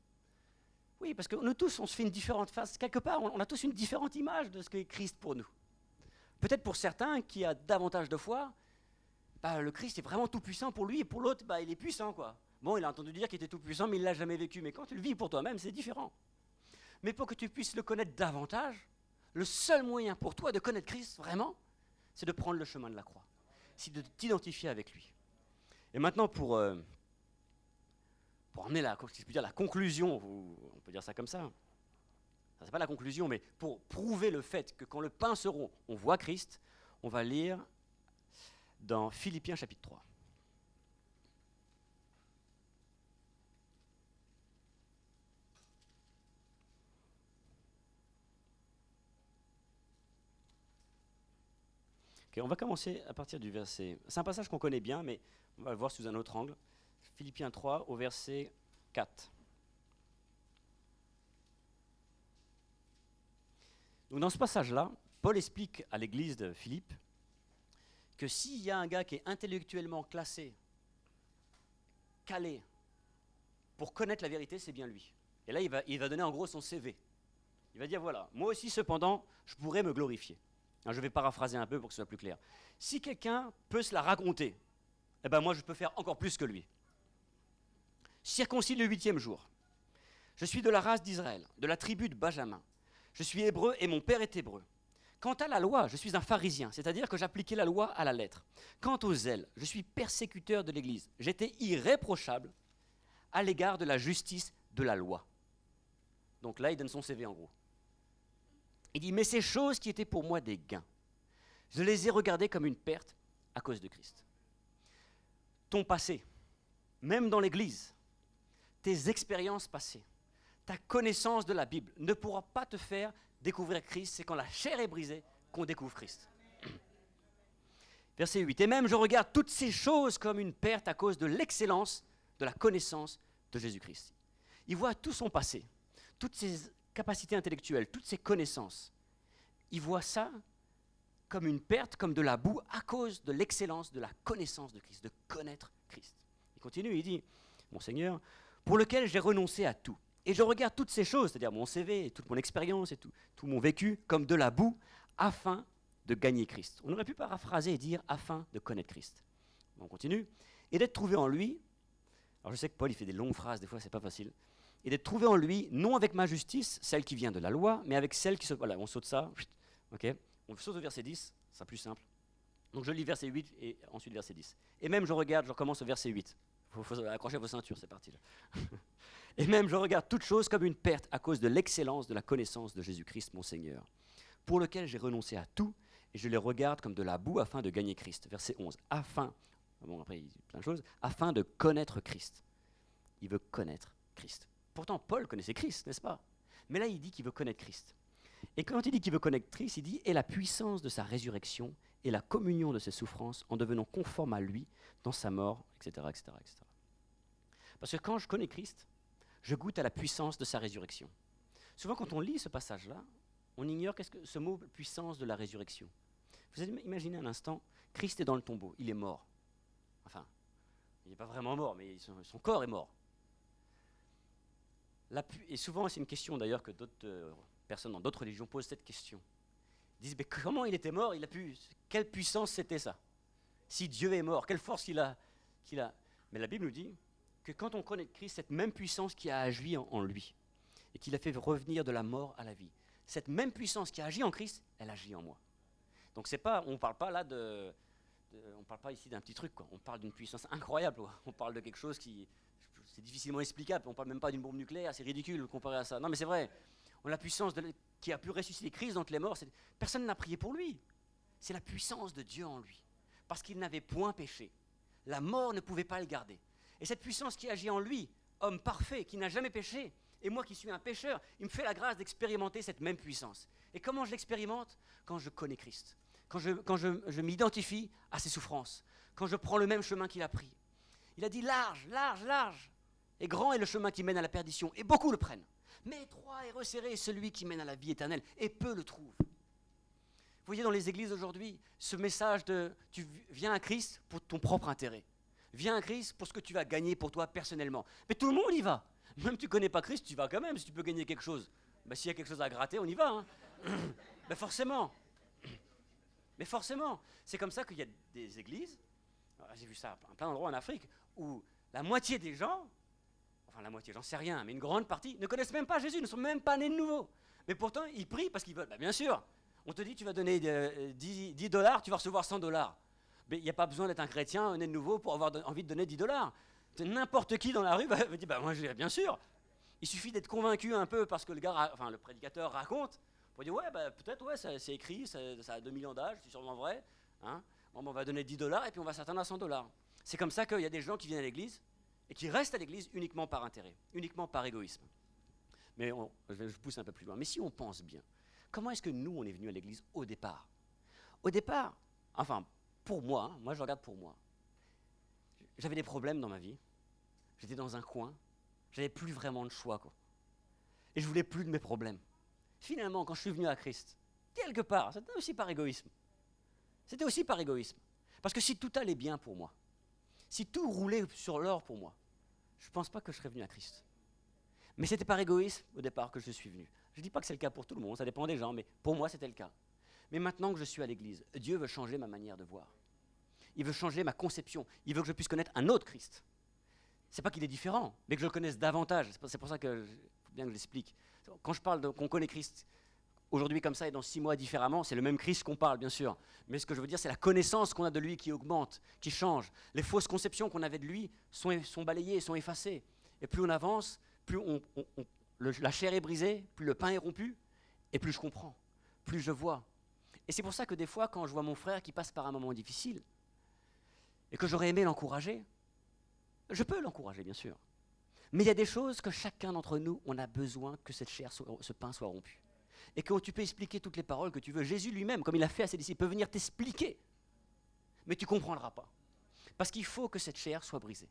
oui, parce que nous tous, on se fait une différente face. Quelque part, on a tous une différente image de ce qu'est Christ pour nous. Peut-être pour certains qui a davantage de foi, le Christ est vraiment tout puissant pour lui, et pour l'autre, il est puissant, quoi. Bon, il a entendu dire qu'il était tout puissant, mais il ne l'a jamais vécu. Mais quand tu le vis pour toi-même, c'est différent. Mais pour que tu puisses le connaître davantage, le seul moyen pour toi de connaître Christ, vraiment, c'est de prendre le chemin de la croix. C'est de t'identifier avec lui. Et maintenant, pour emmener la conclusion, on peut dire ça comme ça. Ce n'est pas la conclusion, mais pour prouver le fait que quand le pain se rompt, on voit Christ, on va lire dans Philippiens chapitre 3. Okay, on va commencer à partir du verset. C'est un passage qu'on connaît bien, mais on va le voir sous un autre angle. Philippiens 3 au verset 4. Donc dans ce passage-là, Paul explique à l'église de Philippe que s'il y a un gars qui est intellectuellement classé, calé, pour connaître la vérité, c'est bien lui. Et là, il va donner en gros son CV. Il va dire, voilà, moi aussi, cependant, je pourrais me glorifier. Alors, je vais paraphraser un peu pour que ce soit plus clair. Si quelqu'un peut se la raconter, eh ben moi, je peux faire encore plus que lui. Circoncis le 8e jour. Je suis de la race d'Israël, de la tribu de Benjamin. Je suis hébreu et mon père est hébreu. Quant à la loi, je suis un pharisien, c'est-à-dire que j'appliquais la loi à la lettre. Quant au zèle, je suis persécuteur de l'Église. J'étais irréprochable à l'égard de la justice de la loi. Donc là, il donne son CV en gros. Il dit, mais ces choses qui étaient pour moi des gains, je les ai regardées comme une perte à cause de Christ. Ton passé, même dans l'Église, tes expériences passées, ta connaissance de la Bible ne pourra pas te faire découvrir Christ. C'est quand la chair est brisée qu'on découvre Christ. Verset 8. Et même je regarde toutes ces choses comme une perte à cause de l'excellence de la connaissance de Jésus-Christ. Il voit tout son passé, toutes ses capacités intellectuelles, toutes ses connaissances. Il voit ça comme une perte, comme de la boue, à cause de l'excellence de la connaissance de Christ, de connaître Christ. Il continue, il dit, mon Seigneur, pour lequel j'ai renoncé à tout. Et je regarde toutes ces choses, c'est-à-dire mon CV, et toute mon expérience, et tout mon vécu, comme de la boue, afin de gagner Christ. On aurait pu paraphraser et dire, afin de connaître Christ. On continue. Et d'être trouvé en lui, alors je sais que Paul, il fait des longues phrases, des fois, c'est pas facile, et d'être trouvé en lui, non avec ma justice, celle qui vient de la loi, mais avec celle qui se... Voilà, on saute ça, ok. On saute au verset 10, c'est plus simple. Donc je lis verset 8 et ensuite verset 10. Et même je recommence au verset 8. Il faut accrocher vos ceintures, c'est parti là. Et même je regarde toute chose comme une perte à cause de l'excellence de la connaissance de Jésus-Christ, mon Seigneur, pour lequel j'ai renoncé à tout, et je les regarde comme de la boue afin de gagner Christ. Verset 11. Après il dit plein de choses, afin de connaître Christ. Il veut connaître Christ. Pourtant, Paul connaissait Christ, n'est-ce pas? Mais là, il dit qu'il veut connaître Christ. Et quand il dit qu'il veut connaître Christ, il dit « et la puissance de sa résurrection et la communion de ses souffrances en devenant conforme à lui dans sa mort, etc. etc., etc. » Parce que quand je connais Christ, je goûte à la puissance de sa résurrection. Souvent, quand on lit ce passage-là, on ignore qu'est-ce que ce mot « puissance de la résurrection ». Vous imaginez un instant, Christ est dans le tombeau, il est mort. Enfin, il n'est pas vraiment mort, mais son corps est mort. Et souvent, c'est une question d'ailleurs que d'autres personnes dans d'autres religions posent cette question. Ils disent, mais comment il était mort? Quelle puissance c'était ça? Si Dieu est mort, quelle force qu'il a? Mais la Bible nous dit que quand on connaît Christ, cette même puissance qui a agi en lui, et qui l'a fait revenir de la mort à la vie, cette même puissance qui a agi en Christ, elle agit en moi. Donc on ne parle pas là on parle pas ici d'un petit truc, quoi. On parle d'une puissance incroyable, quoi. On parle de quelque chose c'est difficilement explicable. On ne parle même pas d'une bombe nucléaire, c'est ridicule comparé à ça. Non mais c'est vrai, on a la puissance qui a pu ressusciter Christ d'entre les morts. Personne n'a prié pour lui. C'est la puissance de Dieu en lui. Parce qu'il n'avait point péché. La mort ne pouvait pas le garder. Et cette puissance qui agit en lui, homme parfait, qui n'a jamais péché, Et moi qui suis un pécheur, il me fait la grâce d'expérimenter cette même puissance. Et comment je l'expérimente? Quand je connais Christ, quand je m'identifie à ses souffrances, quand je prends le même chemin qu'il a pris. Il a dit large, large, large. Et grand est le chemin qui mène à la perdition, et beaucoup le prennent. Mais étroit et resserré est celui qui mène à la vie éternelle, et peu le trouvent. Vous voyez dans les églises aujourd'hui, ce message de « tu viens à Christ pour ton propre intérêt ». Viens à Christ pour ce que tu vas gagner pour toi personnellement. Mais tout le monde y va. Même si tu ne connais pas Christ, tu vas quand même si tu peux gagner quelque chose. S'il y a quelque chose à gratter, on y va. Hein. Forcément. Mais forcément. C'est comme ça qu'il y a des églises, j'ai vu ça à plein d'endroits en Afrique, où la moitié des gens, enfin la moitié, j'en sais rien, mais une grande partie, ne connaissent même pas Jésus, ne sont même pas nés de nouveau. Mais pourtant, ils prient parce qu'ils veulent. Bien sûr, on te dit tu vas donner $10, tu vas recevoir $100. Mais il n'y a pas besoin d'être un chrétien né de nouveau pour avoir envie de donner $10. N'importe qui dans la rue va dire moi je vais bien sûr. Il suffit d'être convaincu un peu parce que le prédicateur raconte pour dire peut-être c'est écrit, ça a 2 millions d'âges, c'est sûrement vrai. Hein. On va donner $10 et puis on va s'attendre à $100. C'est comme ça qu'il y a des gens qui viennent à l'église et qui restent à l'église uniquement par intérêt, uniquement par égoïsme. Mais je pousse un peu plus loin. Mais si on pense bien, comment est-ce que nous on est venus à l'église au départ? Au départ, enfin pour moi, moi je regarde pour moi. J'avais des problèmes dans ma vie. J'étais dans un coin. J'avais plus vraiment de choix, quoi. Et je voulais plus de mes problèmes. Finalement, quand je suis venu à Christ, quelque part, c'était aussi par égoïsme. C'était aussi par égoïsme. Parce que si tout allait bien pour moi, si tout roulait sur l'or pour moi, je ne pense pas que je serais venu à Christ. Mais c'était par égoïsme au départ que je suis venu. Je ne dis pas que c'est le cas pour tout le monde, ça dépend des gens, mais pour moi c'était le cas. Mais maintenant que je suis à l'église, Dieu veut changer ma manière de voir. Il veut changer ma conception. Il veut que je puisse connaître un autre Christ. C'est pas qu'il est différent, mais que je le connaisse davantage. C'est pour ça que faut bien que je l'explique. Quand je parle qu'on connaît Christ aujourd'hui comme ça et dans 6 mois différemment, c'est le même Christ qu'on parle, bien sûr. Mais ce que je veux dire, c'est la connaissance qu'on a de lui qui augmente, qui change. Les fausses conceptions qu'on avait de lui sont balayées, sont effacées. Et plus on avance, plus la chair est brisée, plus le pain est rompu, et plus je comprends, plus je vois. Et c'est pour ça que des fois, quand je vois mon frère qui passe par un moment difficile, et que j'aurais aimé l'encourager, je peux l'encourager, bien sûr. Mais il y a des choses que chacun d'entre nous, on a besoin que cette chair, ce pain soit rompu. Et que tu peux expliquer toutes les paroles que tu veux. Jésus lui-même, comme il a fait à ses disciples, peut venir t'expliquer. Mais tu ne comprendras pas. Parce qu'il faut que cette chair soit brisée.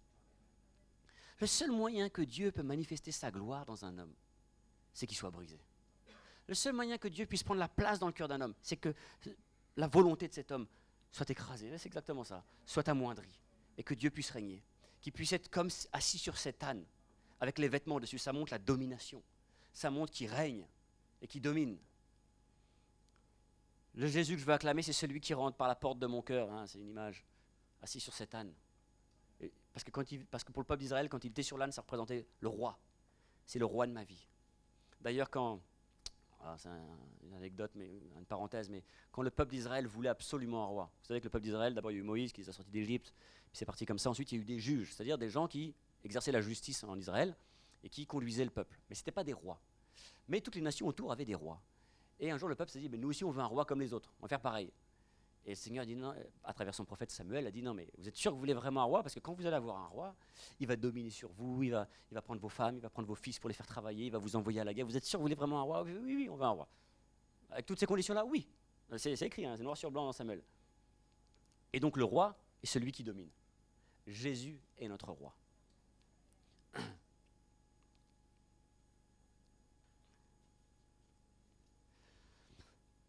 Le seul moyen que Dieu peut manifester sa gloire dans un homme, c'est qu'il soit brisé. Le seul moyen que Dieu puisse prendre la place dans le cœur d'un homme, c'est que la volonté de cet homme soit écrasée, c'est exactement ça, soit amoindrie, et que Dieu puisse régner, qu'il puisse être comme assis sur cet âne, avec les vêtements dessus. Ça montre la domination, ça montre qu'il règne et qu'il domine. Le Jésus que je veux acclamer, c'est celui qui rentre par la porte de mon cœur, hein, c'est une image, assis sur cet âne. Parce que pour le peuple d'Israël, quand il était sur l'âne, ça représentait le roi, c'est le roi de ma vie. D'ailleurs, c'est une anecdote, mais une parenthèse, mais quand le peuple d'Israël voulait absolument un roi, vous savez que le peuple d'Israël, d'abord il y a eu Moïse qui les a sortis d'Égypte, puis c'est parti comme ça, ensuite il y a eu des juges, c'est-à-dire des gens qui exerçaient la justice en Israël et qui conduisaient le peuple. Mais ce n'étaient pas des rois. Mais toutes les nations autour avaient des rois. Et un jour le peuple s'est dit, mais nous aussi on veut un roi comme les autres, on va faire pareil. Et le Seigneur a dit non, à travers son prophète Samuel, a dit non, mais vous êtes sûr que vous voulez vraiment un roi? Parce que quand vous allez avoir un roi, il va dominer sur vous, il va prendre vos femmes, il va prendre vos fils pour les faire travailler, il va vous envoyer à la guerre. Vous êtes sûr que vous voulez vraiment un roi? Oui, oui, on veut un roi. Avec toutes ces conditions-là, oui. C'est écrit, hein, c'est noir sur blanc dans Samuel. Et donc le roi est celui qui domine. Jésus est notre roi.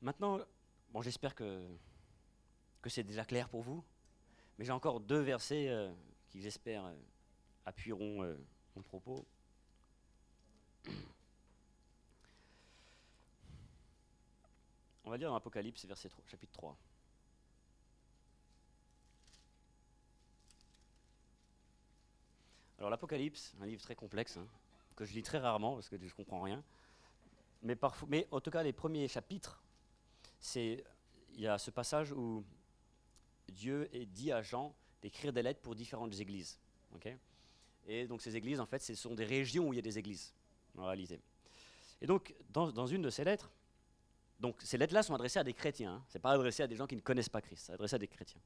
Maintenant, bon, j'espère que c'est déjà clair pour vous, mais j'ai encore 2 versets qui, j'espère, appuieront mon propos. On va lire dans l'Apocalypse, chapitre 3. Alors l'Apocalypse, un livre très complexe, hein, que je lis très rarement parce que je ne comprends rien, mais en tout cas les premiers chapitres, il y a ce passage où Dieu dit à Jean d'écrire des lettres pour différentes églises. Okay, et donc ces églises, en fait, ce sont des régions où il y a des églises, en réalité. Et donc, dans une de ces lettres, donc ces lettres-là sont adressées à des chrétiens, hein, ce n'est pas adressé à des gens qui ne connaissent pas Christ, c'est adressé à des chrétiens.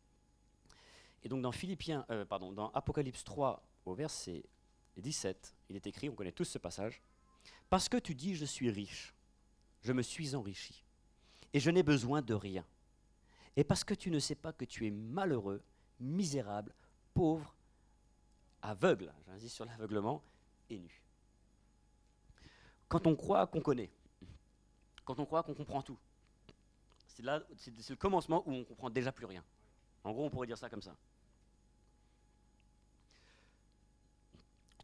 Et donc dans Apocalypse 3, au verset 17, il est écrit, on connaît tous ce passage, Parce que tu dis, je suis riche, je me suis enrichi, et je n'ai besoin de rien. Et parce que tu ne sais pas que tu es malheureux, misérable, pauvre, aveugle, j'insiste sur l'aveuglement, et nu. Quand on croit qu'on connaît, quand on croit qu'on comprend tout, c'est le commencement où on ne comprend déjà plus rien. En gros, on pourrait dire ça comme ça.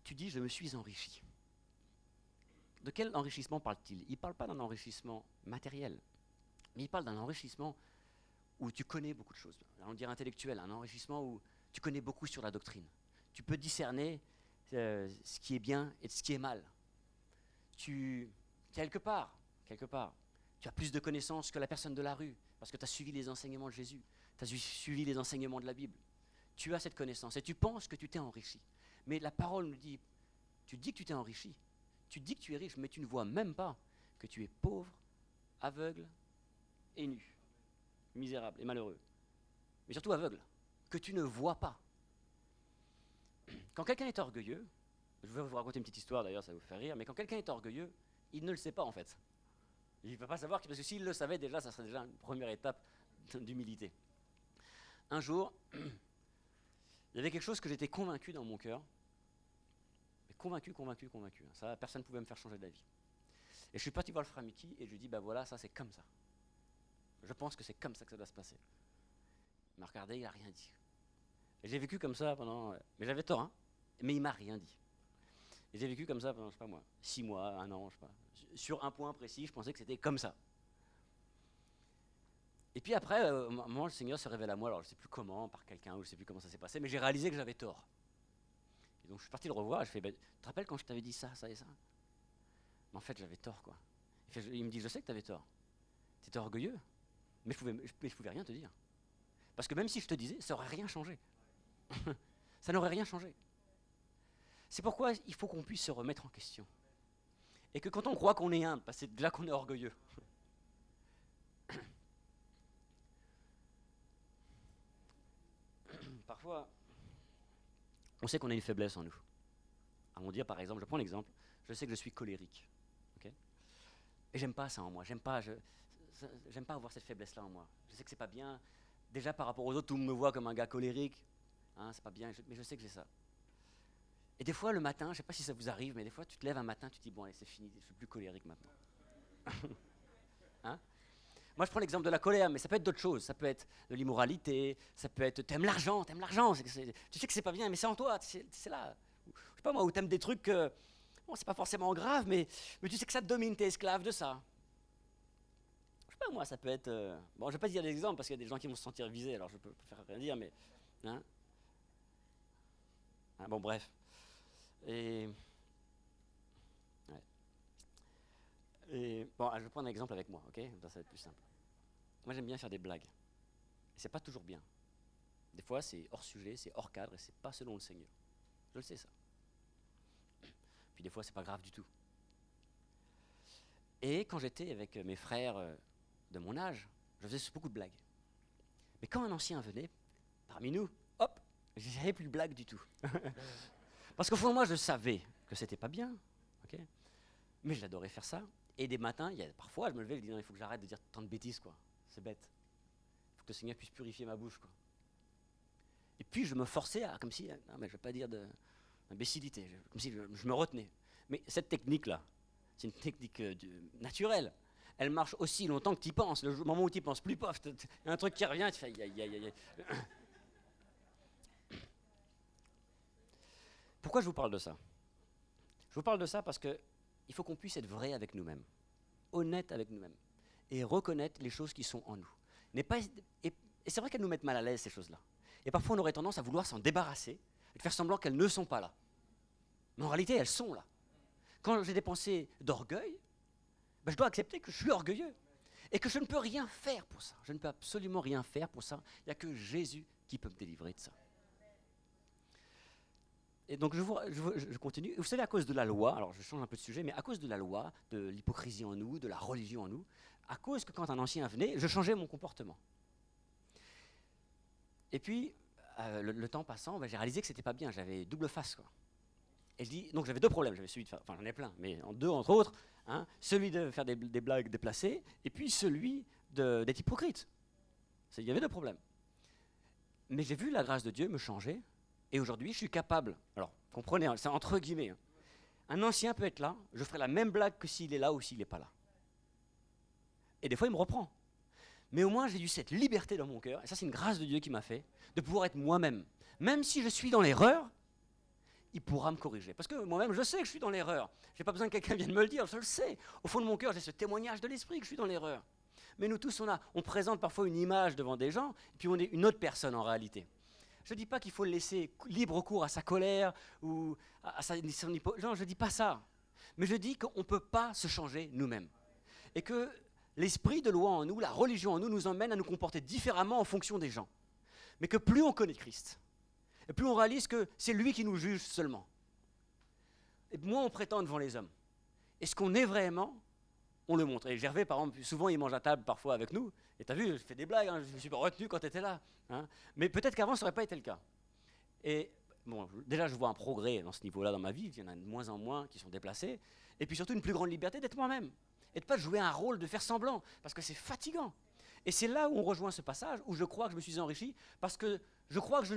Tu dis, je me suis enrichi. De quel enrichissement parle-t-il? Il ne parle pas d'un enrichissement matériel, mais il parle d'un enrichissement où tu connais beaucoup de choses. On dirait intellectuel, un enrichissement où tu connais beaucoup sur la doctrine. Tu peux discerner ce qui est bien et ce qui est mal. Quelque part, tu as plus de connaissances que la personne de la rue, parce que tu as suivi les enseignements de Jésus, tu as suivi les enseignements de la Bible. Tu as cette connaissance et tu penses que tu t'es enrichi. Mais la parole nous dit, tu dis que tu t'es enrichi, tu dis que tu es riche, mais tu ne vois même pas que tu es pauvre, aveugle et nu, misérable et malheureux. Mais surtout aveugle, que tu ne vois pas. Quand quelqu'un est orgueilleux, je vais vous raconter une petite histoire d'ailleurs, ça va vous faire rire, mais quand quelqu'un est orgueilleux, il ne le sait pas en fait. Il ne peut pas savoir, parce que s'il le savait déjà, ça serait déjà une première étape d'humilité. Un jour, il y avait quelque chose que j'étais convaincu dans mon cœur, mais convaincu. Ça, personne ne pouvait me faire changer d'avis. Et je suis parti voir le frère Mickey et je lui ai dit, ben voilà, ça c'est comme ça. Je pense que c'est comme ça que ça doit se passer. Il m'a regardé, il n'a rien dit. Et j'ai vécu comme ça pendant... Mais j'avais tort, hein, mais il m'a rien dit. Et j'ai vécu comme ça pendant, je sais pas moi, 6 mois, 1 an, je sais pas. Sur un point précis, je pensais que c'était comme ça. Et puis après, au moment où le Seigneur se révèle à moi, alors je ne sais plus comment, par quelqu'un, ou je ne sais plus comment ça s'est passé, mais j'ai réalisé que j'avais tort. Et donc je suis parti le revoir, et je fais, tu te rappelles quand je t'avais dit ça, ça et ça? Mais en fait, j'avais tort, quoi. Il me dit, je sais que tu avais tort. Tu étais orgueilleux, mais je pouvais rien te dire. Parce que même si je te disais, ça n'aurait rien changé. Ça n'aurait rien changé. C'est pourquoi il faut qu'on puisse se remettre en question. Et que quand on croit qu'on est humble, parce que c'est là qu'on est orgueilleux. Parfois, on sait qu'on a une faiblesse en nous. On dit par exemple, je prends l'exemple, je sais que je suis colérique. Okay, et j'aime pas ça en moi, j'aime pas avoir cette faiblesse-là en moi. Je sais que c'est pas bien. Déjà par rapport aux autres, tout le monde me voit comme un gars colérique. Hein, c'est pas bien, mais je sais que j'ai ça. Et des fois, le matin, je sais pas si ça vous arrive, mais des fois, tu te lèves un matin, tu te dis, bon allez, c'est fini, je suis plus colérique maintenant. Hein? Moi, je prends l'exemple de la colère, mais ça peut être d'autres choses. Ça peut être de l'immoralité, ça peut être t'aimes l'argent. Tu sais que c'est pas bien, mais c'est en toi, c'est là. Je sais pas moi, ou t'aimes des trucs, bon, c'est pas forcément grave, mais tu sais que ça te domine, t'es esclave de ça. Je sais pas moi, ça peut être... bon, je vais pas dire des exemples parce qu'il y a des gens qui vont se sentir visés, alors je peux faire rien dire, mais... Hein? Hein, bon, bref. Et... Ouais. Et bon, je vais prendre un exemple avec moi, ok? Ça va être plus simple. Moi, j'aime bien faire des blagues. Et c'est pas toujours bien. Des fois, c'est hors sujet, c'est hors cadre, et c'est pas selon le Seigneur. Je le sais, ça. Puis des fois, c'est pas grave du tout. Et quand j'étais avec mes frères de mon âge, je faisais beaucoup de blagues. Mais quand un ancien venait, parmi nous, hop, j'avais plus de blagues du tout. Parce qu'au fond de moi, je savais que c'était pas bien, ok, mais j'adorais faire ça. Et des matins, parfois, je me levais et je disais, non, il faut que j'arrête de dire tant de bêtises, quoi. C'est bête. Il faut que le Seigneur puisse purifier ma bouche, quoi. Et puis je me forçais à, comme si, non mais je ne vais pas dire d'imbécilité, comme si je me retenais. Mais cette technique-là, c'est une technique naturelle. Elle marche aussi longtemps que tu y penses. Le moment où tu y penses plus, pof, il y a un truc qui revient, tu fais aïe, aïe, aïe, aïe. Pourquoi je vous parle de ça? Je vous parle de ça parce qu'il faut qu'on puisse être vrai avec nous-mêmes, honnête avec nous-mêmes, et reconnaître les choses qui sont en nous. Et c'est vrai qu'elles nous mettent mal à l'aise, ces choses-là. Et parfois, on aurait tendance à vouloir s'en débarrasser et de faire semblant qu'elles ne sont pas là. Mais en réalité, elles sont là. Quand j'ai des pensées d'orgueil, ben, je dois accepter que je suis orgueilleux et que je ne peux rien faire pour ça. Je ne peux absolument rien faire pour ça. Il n'y a que Jésus qui peut me délivrer de ça. Et donc, je continue. Vous savez, à cause de la loi, alors je change un peu de sujet, mais à cause de la loi, de l'hypocrisie en nous, de la religion en nous, à cause que quand un ancien venait, je changeais mon comportement. Et puis, le temps passant, ben, j'ai réalisé que c'était pas bien, j'avais double face, quoi. Et je dis, donc j'avais deux problèmes, j'avais celui de faire, enfin j'en ai plein, mais en deux entre autres, hein, celui de faire des blagues déplacées, et puis celui d'être hypocrite. Il y avait deux problèmes. Mais j'ai vu la grâce de Dieu me changer, et aujourd'hui je suis capable, alors comprenez, c'est entre guillemets, hein, un ancien peut être là, je ferai la même blague que s'il est là ou s'il n'est pas là. Et des fois il me reprend. Mais au moins j'ai eu cette liberté dans mon cœur, et ça c'est une grâce de Dieu qui m'a fait, de pouvoir être moi-même. Même si je suis dans l'erreur, il pourra me corriger. Parce que moi-même, je sais que je suis dans l'erreur. Je n'ai pas besoin que quelqu'un vienne me le dire, je le sais. Au fond de mon cœur, j'ai ce témoignage de l'esprit que je suis dans l'erreur. Mais nous tous, on présente parfois une image devant des gens, et puis on est une autre personne en réalité. Je ne dis pas qu'il faut laisser libre cours à sa colère ou à son hypocrisie. Non, je ne dis pas ça. Mais je dis qu'on ne peut pas se changer nous-mêmes. Et que l'esprit de loi en nous, la religion en nous, nous emmène à nous comporter différemment en fonction des gens. Mais que plus on connaît Christ, et plus on réalise que c'est lui qui nous juge seulement. Et moins on prétend devant les hommes. Et ce qu'on est vraiment, on le montre. Et Gervais, par exemple, souvent il mange à table parfois avec nous. Et tu as vu, je fais des blagues, hein, je me suis pas retenu quand tu étais là. Hein. Mais peut-être qu'avant, ça n'aurait pas été le cas. Et bon, déjà, je vois un progrès dans ce niveau-là dans ma vie. Il y en a de moins en moins qui sont déplacés. Et puis surtout, une plus grande liberté d'être moi-même. Et de ne pas jouer un rôle, de faire semblant. Parce que c'est fatigant. Et c'est là où on rejoint ce passage, où je crois que je me suis enrichi. Parce que je crois que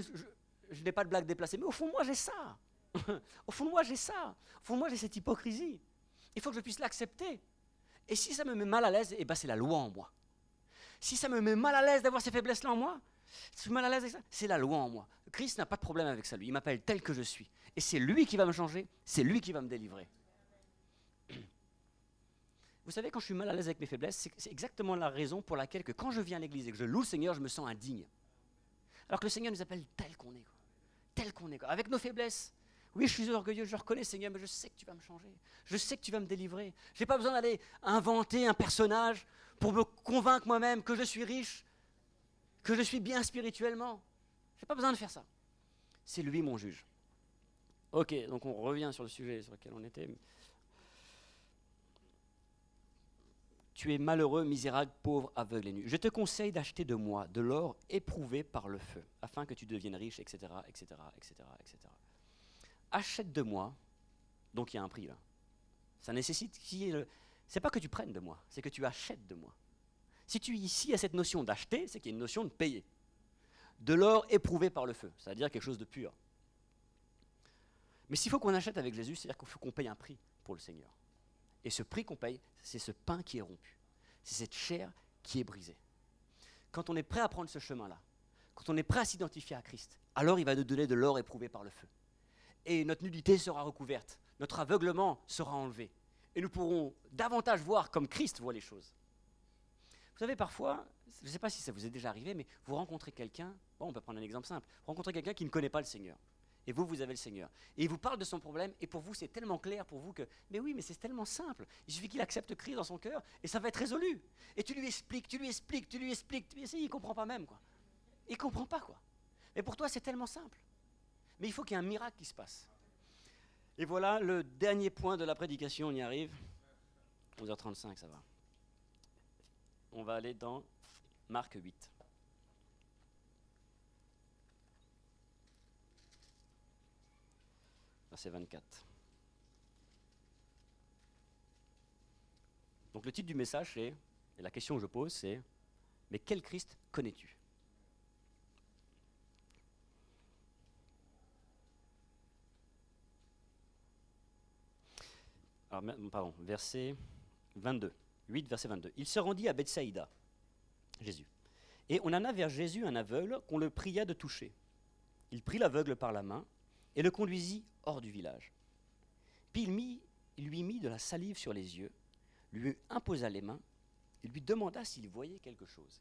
je n'ai pas de blague déplacée, mais au fond de moi, j'ai ça. Au fond de moi, j'ai ça. Au fond de moi, j'ai cette hypocrisie. Il faut que je puisse l'accepter. Et si ça me met mal à l'aise, eh ben, c'est la loi en moi. Si ça me met mal à l'aise d'avoir ces faiblesses-là en moi, je suis mal à l'aise avec ça, c'est la loi en moi. Christ n'a pas de problème avec ça, lui. Il m'appelle tel que je suis. Et c'est lui qui va me changer, c'est lui qui va me délivrer. Vous savez, quand je suis mal à l'aise avec mes faiblesses, c'est exactement la raison pour laquelle que quand je viens à l'église et que je loue le Seigneur, je me sens indigne. Alors que le Seigneur nous appelle tel qu'on est, quoi. Tel qu'on est, quoi. Avec nos faiblesses. Oui, je suis orgueilleux, je reconnais, Seigneur, mais je sais que tu vas me changer. Je sais que tu vas me délivrer. Je n'ai pas besoin d'aller inventer un personnage pour me convaincre moi-même que je suis riche, que je suis bien spirituellement. Je n'ai pas besoin de faire ça. C'est lui mon juge. Ok, donc on revient sur le sujet sur lequel on était. Tu es malheureux, misérable, pauvre, aveugle et nu. Je te conseille d'acheter de moi de l'or éprouvé par le feu, afin que tu deviennes riche, etc., etc., etc., etc. Achète de moi, donc il y a un prix là. Ça nécessite c'est pas que tu prennes de moi, c'est que tu achètes de moi. Si tu ici à cette notion d'acheter, c'est qu'il y a une notion de payer. De l'or éprouvé par le feu, c'est-à-dire quelque chose de pur. Mais s'il faut qu'on achète avec Jésus, c'est-à-dire qu'il faut qu'on paye un prix pour le Seigneur. Et ce prix qu'on paye, c'est ce pain qui est rompu. C'est cette chair qui est brisée. Quand on est prêt à prendre ce chemin-là, quand on est prêt à s'identifier à Christ, alors il va nous donner de l'or éprouvé par le feu. Et notre nudité sera recouverte, notre aveuglement sera enlevé. Et nous pourrons davantage voir comme Christ voit les choses. Vous savez, parfois, je ne sais pas si ça vous est déjà arrivé, mais vous rencontrez quelqu'un, bon, on peut prendre un exemple simple, vous rencontrez quelqu'un qui ne connaît pas le Seigneur. Et vous avez le Seigneur. Et il vous parle de son problème, et pour vous, c'est tellement clair pour vous que, mais oui, mais c'est tellement simple. Il suffit qu'il accepte Christ dans son cœur, et ça va être résolu. Et tu lui expliques, il ne comprend pas même, quoi. Il ne comprend pas, quoi. Mais pour toi, c'est tellement simple. Mais il faut qu'il y ait un miracle qui se passe. Et voilà le dernier point de la prédication, on y arrive. 11h35, ça va. On va aller dans Marc 8. Verset 24. Donc le titre du message, c'est, et la question que je pose, c'est, mais quel Christ connais-tu ? Alors, pardon, verset 22. 8, verset 22. Il se rendit à Bethsaïda, Jésus. Et on en a vers Jésus un aveugle qu'on le pria de toucher. Il prit l'aveugle par la main et le conduisit hors du village. Puis il lui mit de la salive sur les yeux, lui imposa les mains et lui demanda s'il voyait quelque chose.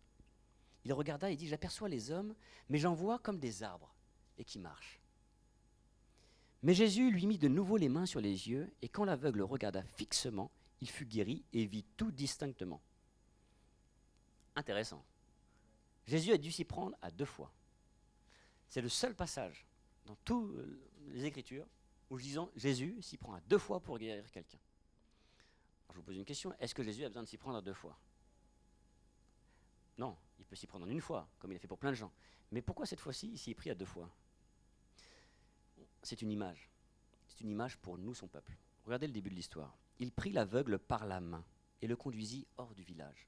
Il regarda et dit, j'aperçois les hommes, mais j'en vois comme des arbres et qui marchent. Mais Jésus lui mit de nouveau les mains sur les yeux, et quand l'aveugle regarda fixement, il fut guéri et vit tout distinctement. Intéressant. Jésus a dû s'y prendre à 2 fois. C'est le seul passage dans toutes les Écritures où Jésus s'y prend à 2 fois pour guérir quelqu'un. Alors je vous pose une question, est-ce que Jésus a besoin de s'y prendre à 2 fois ? Non, il peut s'y prendre en 1 fois, comme il a fait pour plein de gens. Mais pourquoi cette fois-ci, il s'y est pris à 2 fois ? C'est une image. c'est une image pour nous, son peuple. Regardez le début de l'histoire. Il prit l'aveugle par la main et le conduisit hors du village.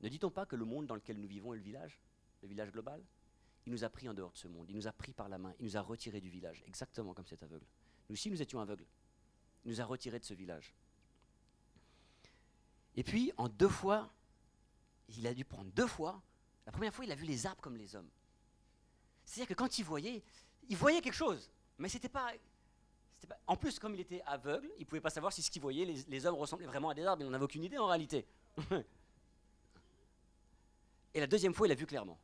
Ne dit-on pas que le monde dans lequel nous vivons est le village global? Il nous a pris en dehors de ce monde, il nous a pris par la main, il nous a retirés du village, exactement comme cet aveugle. Nous aussi, nous étions aveugles. Il nous a retirés de ce village. Et puis, en 2 fois, il a dû prendre 2 fois. La première fois, il a vu les arbres comme les hommes. C'est-à-dire que quand il voyait quelque chose, mais c'était pas... En plus, comme il était aveugle, il ne pouvait pas savoir si ce qu'il voyait, les hommes ressemblaient vraiment à des arbres, il n'en avait aucune idée en réalité. Et la 2e fois, il a vu clairement.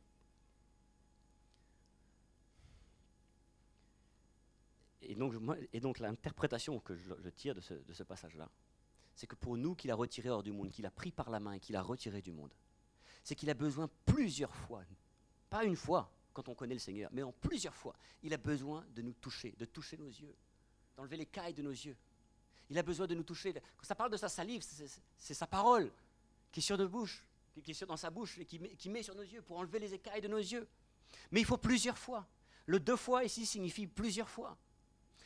Et donc l'interprétation que je tire de ce passage-là, c'est que pour nous qu'il a retiré hors du monde, qu'il a pris par la main et qu'il a retiré du monde, c'est qu'il a besoin plusieurs fois, pas une fois quand on connaît le Seigneur, mais en plusieurs fois, il a besoin de nous toucher, de toucher nos yeux, d'enlever l'écaille de nos yeux. Il a besoin de nous toucher. Quand ça parle de sa salive, c'est sa parole qui est sur nos bouches, qui est dans sa bouche et qui met sur nos yeux pour enlever les écailles de nos yeux. Mais il faut plusieurs fois. Le 2 fois ici signifie plusieurs fois.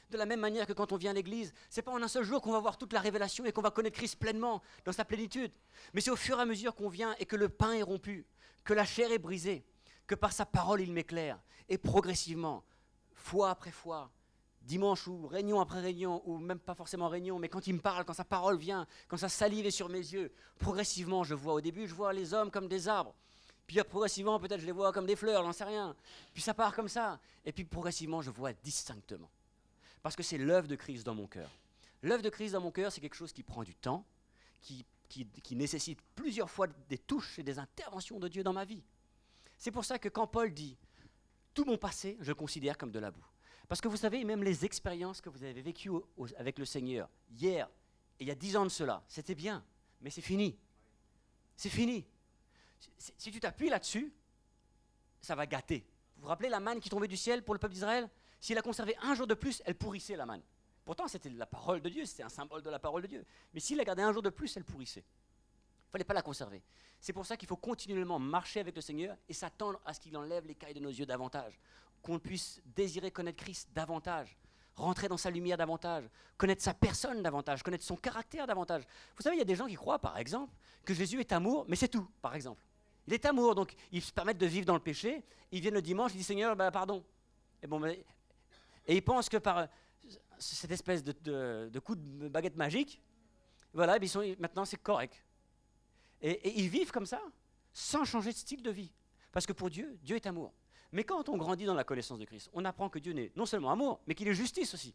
De la même manière que quand on vient à l'église, ce n'est pas en un seul jour qu'on va voir toute la révélation et qu'on va connaître Christ pleinement, dans sa plénitude. Mais c'est au fur et à mesure qu'on vient et que le pain est rompu, que la chair est brisée, que par sa parole il m'éclaire. Et progressivement, fois après fois, dimanche ou réunion après réunion, ou même pas forcément réunion, mais quand il me parle, quand sa parole vient, quand sa salive est sur mes yeux, progressivement je vois. Au début, je vois les hommes comme des arbres. Puis progressivement, peut-être je les vois comme des fleurs, j'en sais rien. Puis ça part comme ça. Et puis progressivement, je vois distinctement. Parce que c'est l'œuvre de Christ dans mon cœur. L'œuvre de Christ dans mon cœur, c'est quelque chose qui prend du temps, qui nécessite plusieurs fois des touches et des interventions de Dieu dans ma vie. C'est pour ça que quand Paul dit « tout mon passé, je le considère comme de la boue ». Parce que vous savez, même les expériences que vous avez vécues avec le Seigneur, hier, et il y a 10 ans de cela, c'était bien, mais c'est fini. C'est fini. Si tu t'appuies là-dessus, ça va gâter. Vous vous rappelez la manne qui tombait du ciel pour le peuple d'Israël? S'il a conservé un jour de plus, elle pourrissait la manne. Pourtant, c'était la parole de Dieu, c'était un symbole de la parole de Dieu. Mais s'il la gardait un jour de plus, elle pourrissait. Il ne fallait pas la conserver. C'est pour ça qu'il faut continuellement marcher avec le Seigneur et s'attendre à ce qu'il enlève l'écaille de nos yeux davantage. Qu'on puisse désirer connaître Christ davantage, rentrer dans sa lumière davantage, connaître sa personne davantage, connaître son caractère davantage. Vous savez, il y a des gens qui croient, par exemple, que Jésus est amour, mais c'est tout, par exemple. Il est amour, donc ils se permettent de vivre dans le péché. Ils viennent le dimanche, ils disent Seigneur, pardon. Et ils pensent que par cette espèce de coup de baguette magique, voilà, maintenant c'est correct. Et ils vivent comme ça, sans changer de style de vie. Parce que pour Dieu, Dieu est amour. Mais quand on grandit dans la connaissance de Christ, on apprend que Dieu n'est non seulement amour, mais qu'il est justice aussi,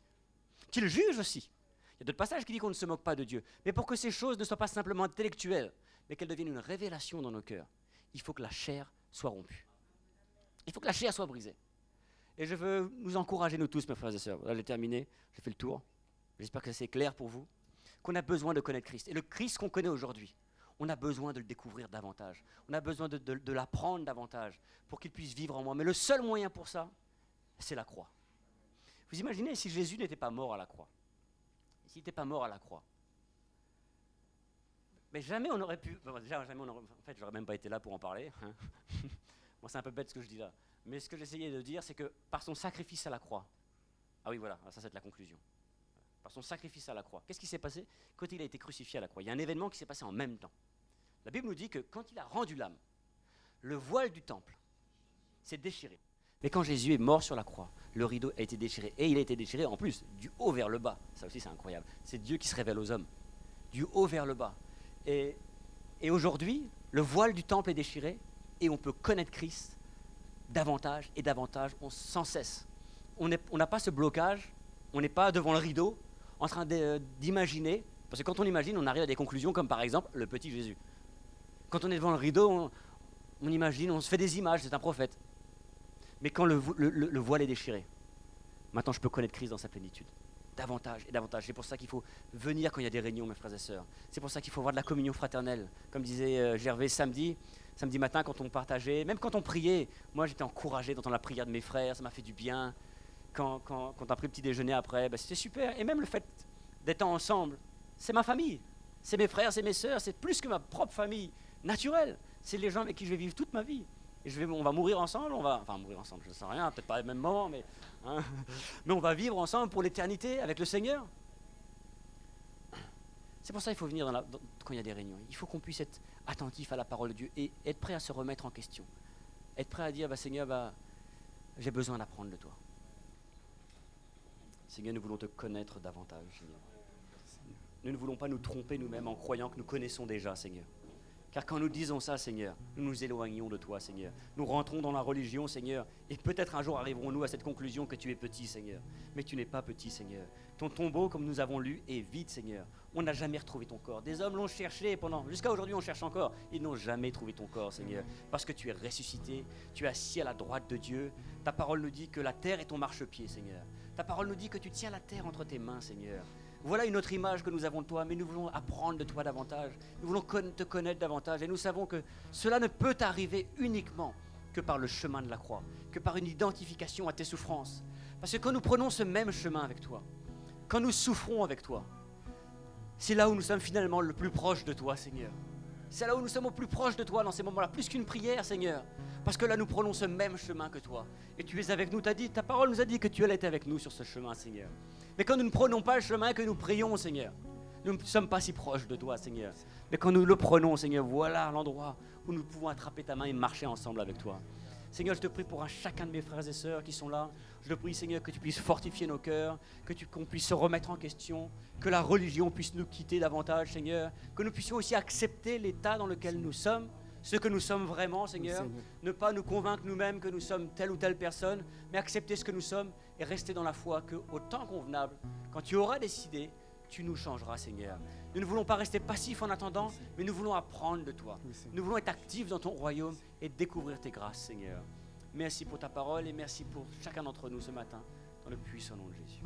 qu'il juge aussi. Il y a d'autres passages qui disent qu'on ne se moque pas de Dieu. Mais pour que ces choses ne soient pas simplement intellectuelles, mais qu'elles deviennent une révélation dans nos cœurs, il faut que la chair soit rompue. Il faut que la chair soit brisée. Et je veux nous encourager, nous tous, mes frères et sœurs. Voilà, j'ai terminé, j'ai fait le tour. J'espère que c'est clair pour vous, qu'on a besoin de connaître Christ. Et le Christ qu'on connaît aujourd'hui, on a besoin de le découvrir davantage. On a besoin de l'apprendre davantage pour qu'il puisse vivre en moi. Mais le seul moyen pour ça, c'est la croix. Vous imaginez si Jésus n'était pas mort à la croix? S'il n'était pas mort à la croix, mais jamais on aurait pu... en fait, j'aurais même pas été là pour en parler. Hein. Moi, c'est un peu bête ce que je dis là. Mais ce que j'essayais de dire, c'est que par son sacrifice à la croix, ah oui, voilà, ça c'est la conclusion. Par son sacrifice à la croix, qu'est-ce qui s'est passé quand il a été crucifié à la croix? Il y a un événement qui s'est passé en même temps. La Bible nous dit que quand il a rendu l'âme, le voile du temple s'est déchiré. Mais quand Jésus est mort sur la croix, le rideau a été déchiré. Et il a été déchiré en plus, du haut vers le bas. Ça aussi c'est incroyable. C'est Dieu qui se révèle aux hommes. Du haut vers le bas. Et aujourd'hui, le voile du temple est déchiré et on peut connaître Christ davantage et davantage, sans cesse. On n'a pas ce blocage, on n'est pas devant le rideau en train d'imaginer, parce que quand on imagine, on arrive à des conclusions comme par exemple le petit Jésus. Quand on est devant le rideau, on imagine, on se fait des images, c'est un prophète. Mais quand le voile est déchiré, maintenant je peux connaître Christ dans sa plénitude. Davantage et davantage. C'est pour ça qu'il faut venir quand il y a des réunions, mes frères et sœurs. C'est pour ça qu'il faut avoir de la communion fraternelle. Comme disait Gervais samedi matin, quand on partageait, même quand on priait, moi j'étais encouragé d'entendre la prière de mes frères, ça m'a fait du bien. Quand on a pris le petit déjeuner après, c'était super. Et même le fait d'être ensemble, c'est ma famille. C'est mes frères, c'est mes sœurs, c'est plus que ma propre famille naturelle. C'est les gens avec qui je vais vivre toute ma vie. Et on va mourir ensemble, enfin mourir ensemble, je ne sais rien, peut-être pas au même moment, hein, mais on va vivre ensemble pour l'éternité avec le Seigneur. C'est pour ça qu'il faut venir quand il y a des réunions. Il faut qu'on puisse être attentif à la parole de Dieu et être prêt à se remettre en question. Être prêt à dire, Seigneur, j'ai besoin d'apprendre de toi. Seigneur, nous voulons te connaître davantage, Seigneur. Nous ne voulons pas nous tromper nous-mêmes en croyant que nous connaissons déjà, Seigneur. Car quand nous disons ça, Seigneur, nous nous éloignons de toi, Seigneur. Nous rentrons dans la religion, Seigneur, et peut-être un jour arriverons-nous à cette conclusion que tu es petit, Seigneur. Mais tu n'es pas petit, Seigneur. Ton tombeau, comme nous avons lu, est vide, Seigneur. On n'a jamais retrouvé ton corps. Des hommes l'ont cherché jusqu'à aujourd'hui, on cherche encore. Ils n'ont jamais trouvé ton corps, Seigneur. Parce que tu es ressuscité, tu es assis à la droite de Dieu. Ta parole nous dit que la terre est ton marchepied, Seigneur. Ta parole nous dit que tu tiens la terre entre tes mains, Seigneur. Voilà une autre image que nous avons de toi, mais nous voulons apprendre de toi davantage. Nous voulons te connaître davantage et nous savons que cela ne peut arriver uniquement que par le chemin de la croix, que par une identification à tes souffrances. Parce que quand nous prenons ce même chemin avec toi, quand nous souffrons avec toi, c'est là où nous sommes finalement le plus proche de toi, Seigneur. C'est là où nous sommes au plus proche de toi dans ces moments-là, plus qu'une prière, Seigneur. Parce que là, nous prenons ce même chemin que toi. Et tu es avec nous, ta parole nous a dit que tu allais être avec nous sur ce chemin, Seigneur. Mais quand nous ne prenons pas le chemin, que nous prions, Seigneur, nous ne sommes pas si proches de toi, Seigneur. Mais quand nous le prenons, Seigneur, voilà l'endroit où nous pouvons attraper ta main et marcher ensemble avec toi. Seigneur, je te prie pour chacun de mes frères et sœurs qui sont là. Je te prie, Seigneur, que tu puisses fortifier nos cœurs, qu'on puisse se remettre en question, que la religion puisse nous quitter davantage, Seigneur, que nous puissions aussi accepter l'état dans lequel nous sommes, ce que nous sommes vraiment, Seigneur. Ne pas nous convaincre nous-mêmes que nous sommes telle ou telle personne, mais accepter ce que nous sommes et rester dans la foi qu'au temps convenable, quand tu auras décidé, tu nous changeras, Seigneur. Nous ne voulons pas rester passifs en attendant, mais nous voulons apprendre de toi. Nous voulons être actifs dans ton royaume et découvrir tes grâces, Seigneur. Merci pour ta parole et merci pour chacun d'entre nous ce matin, dans le puissant nom de Jésus.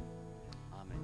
Amen.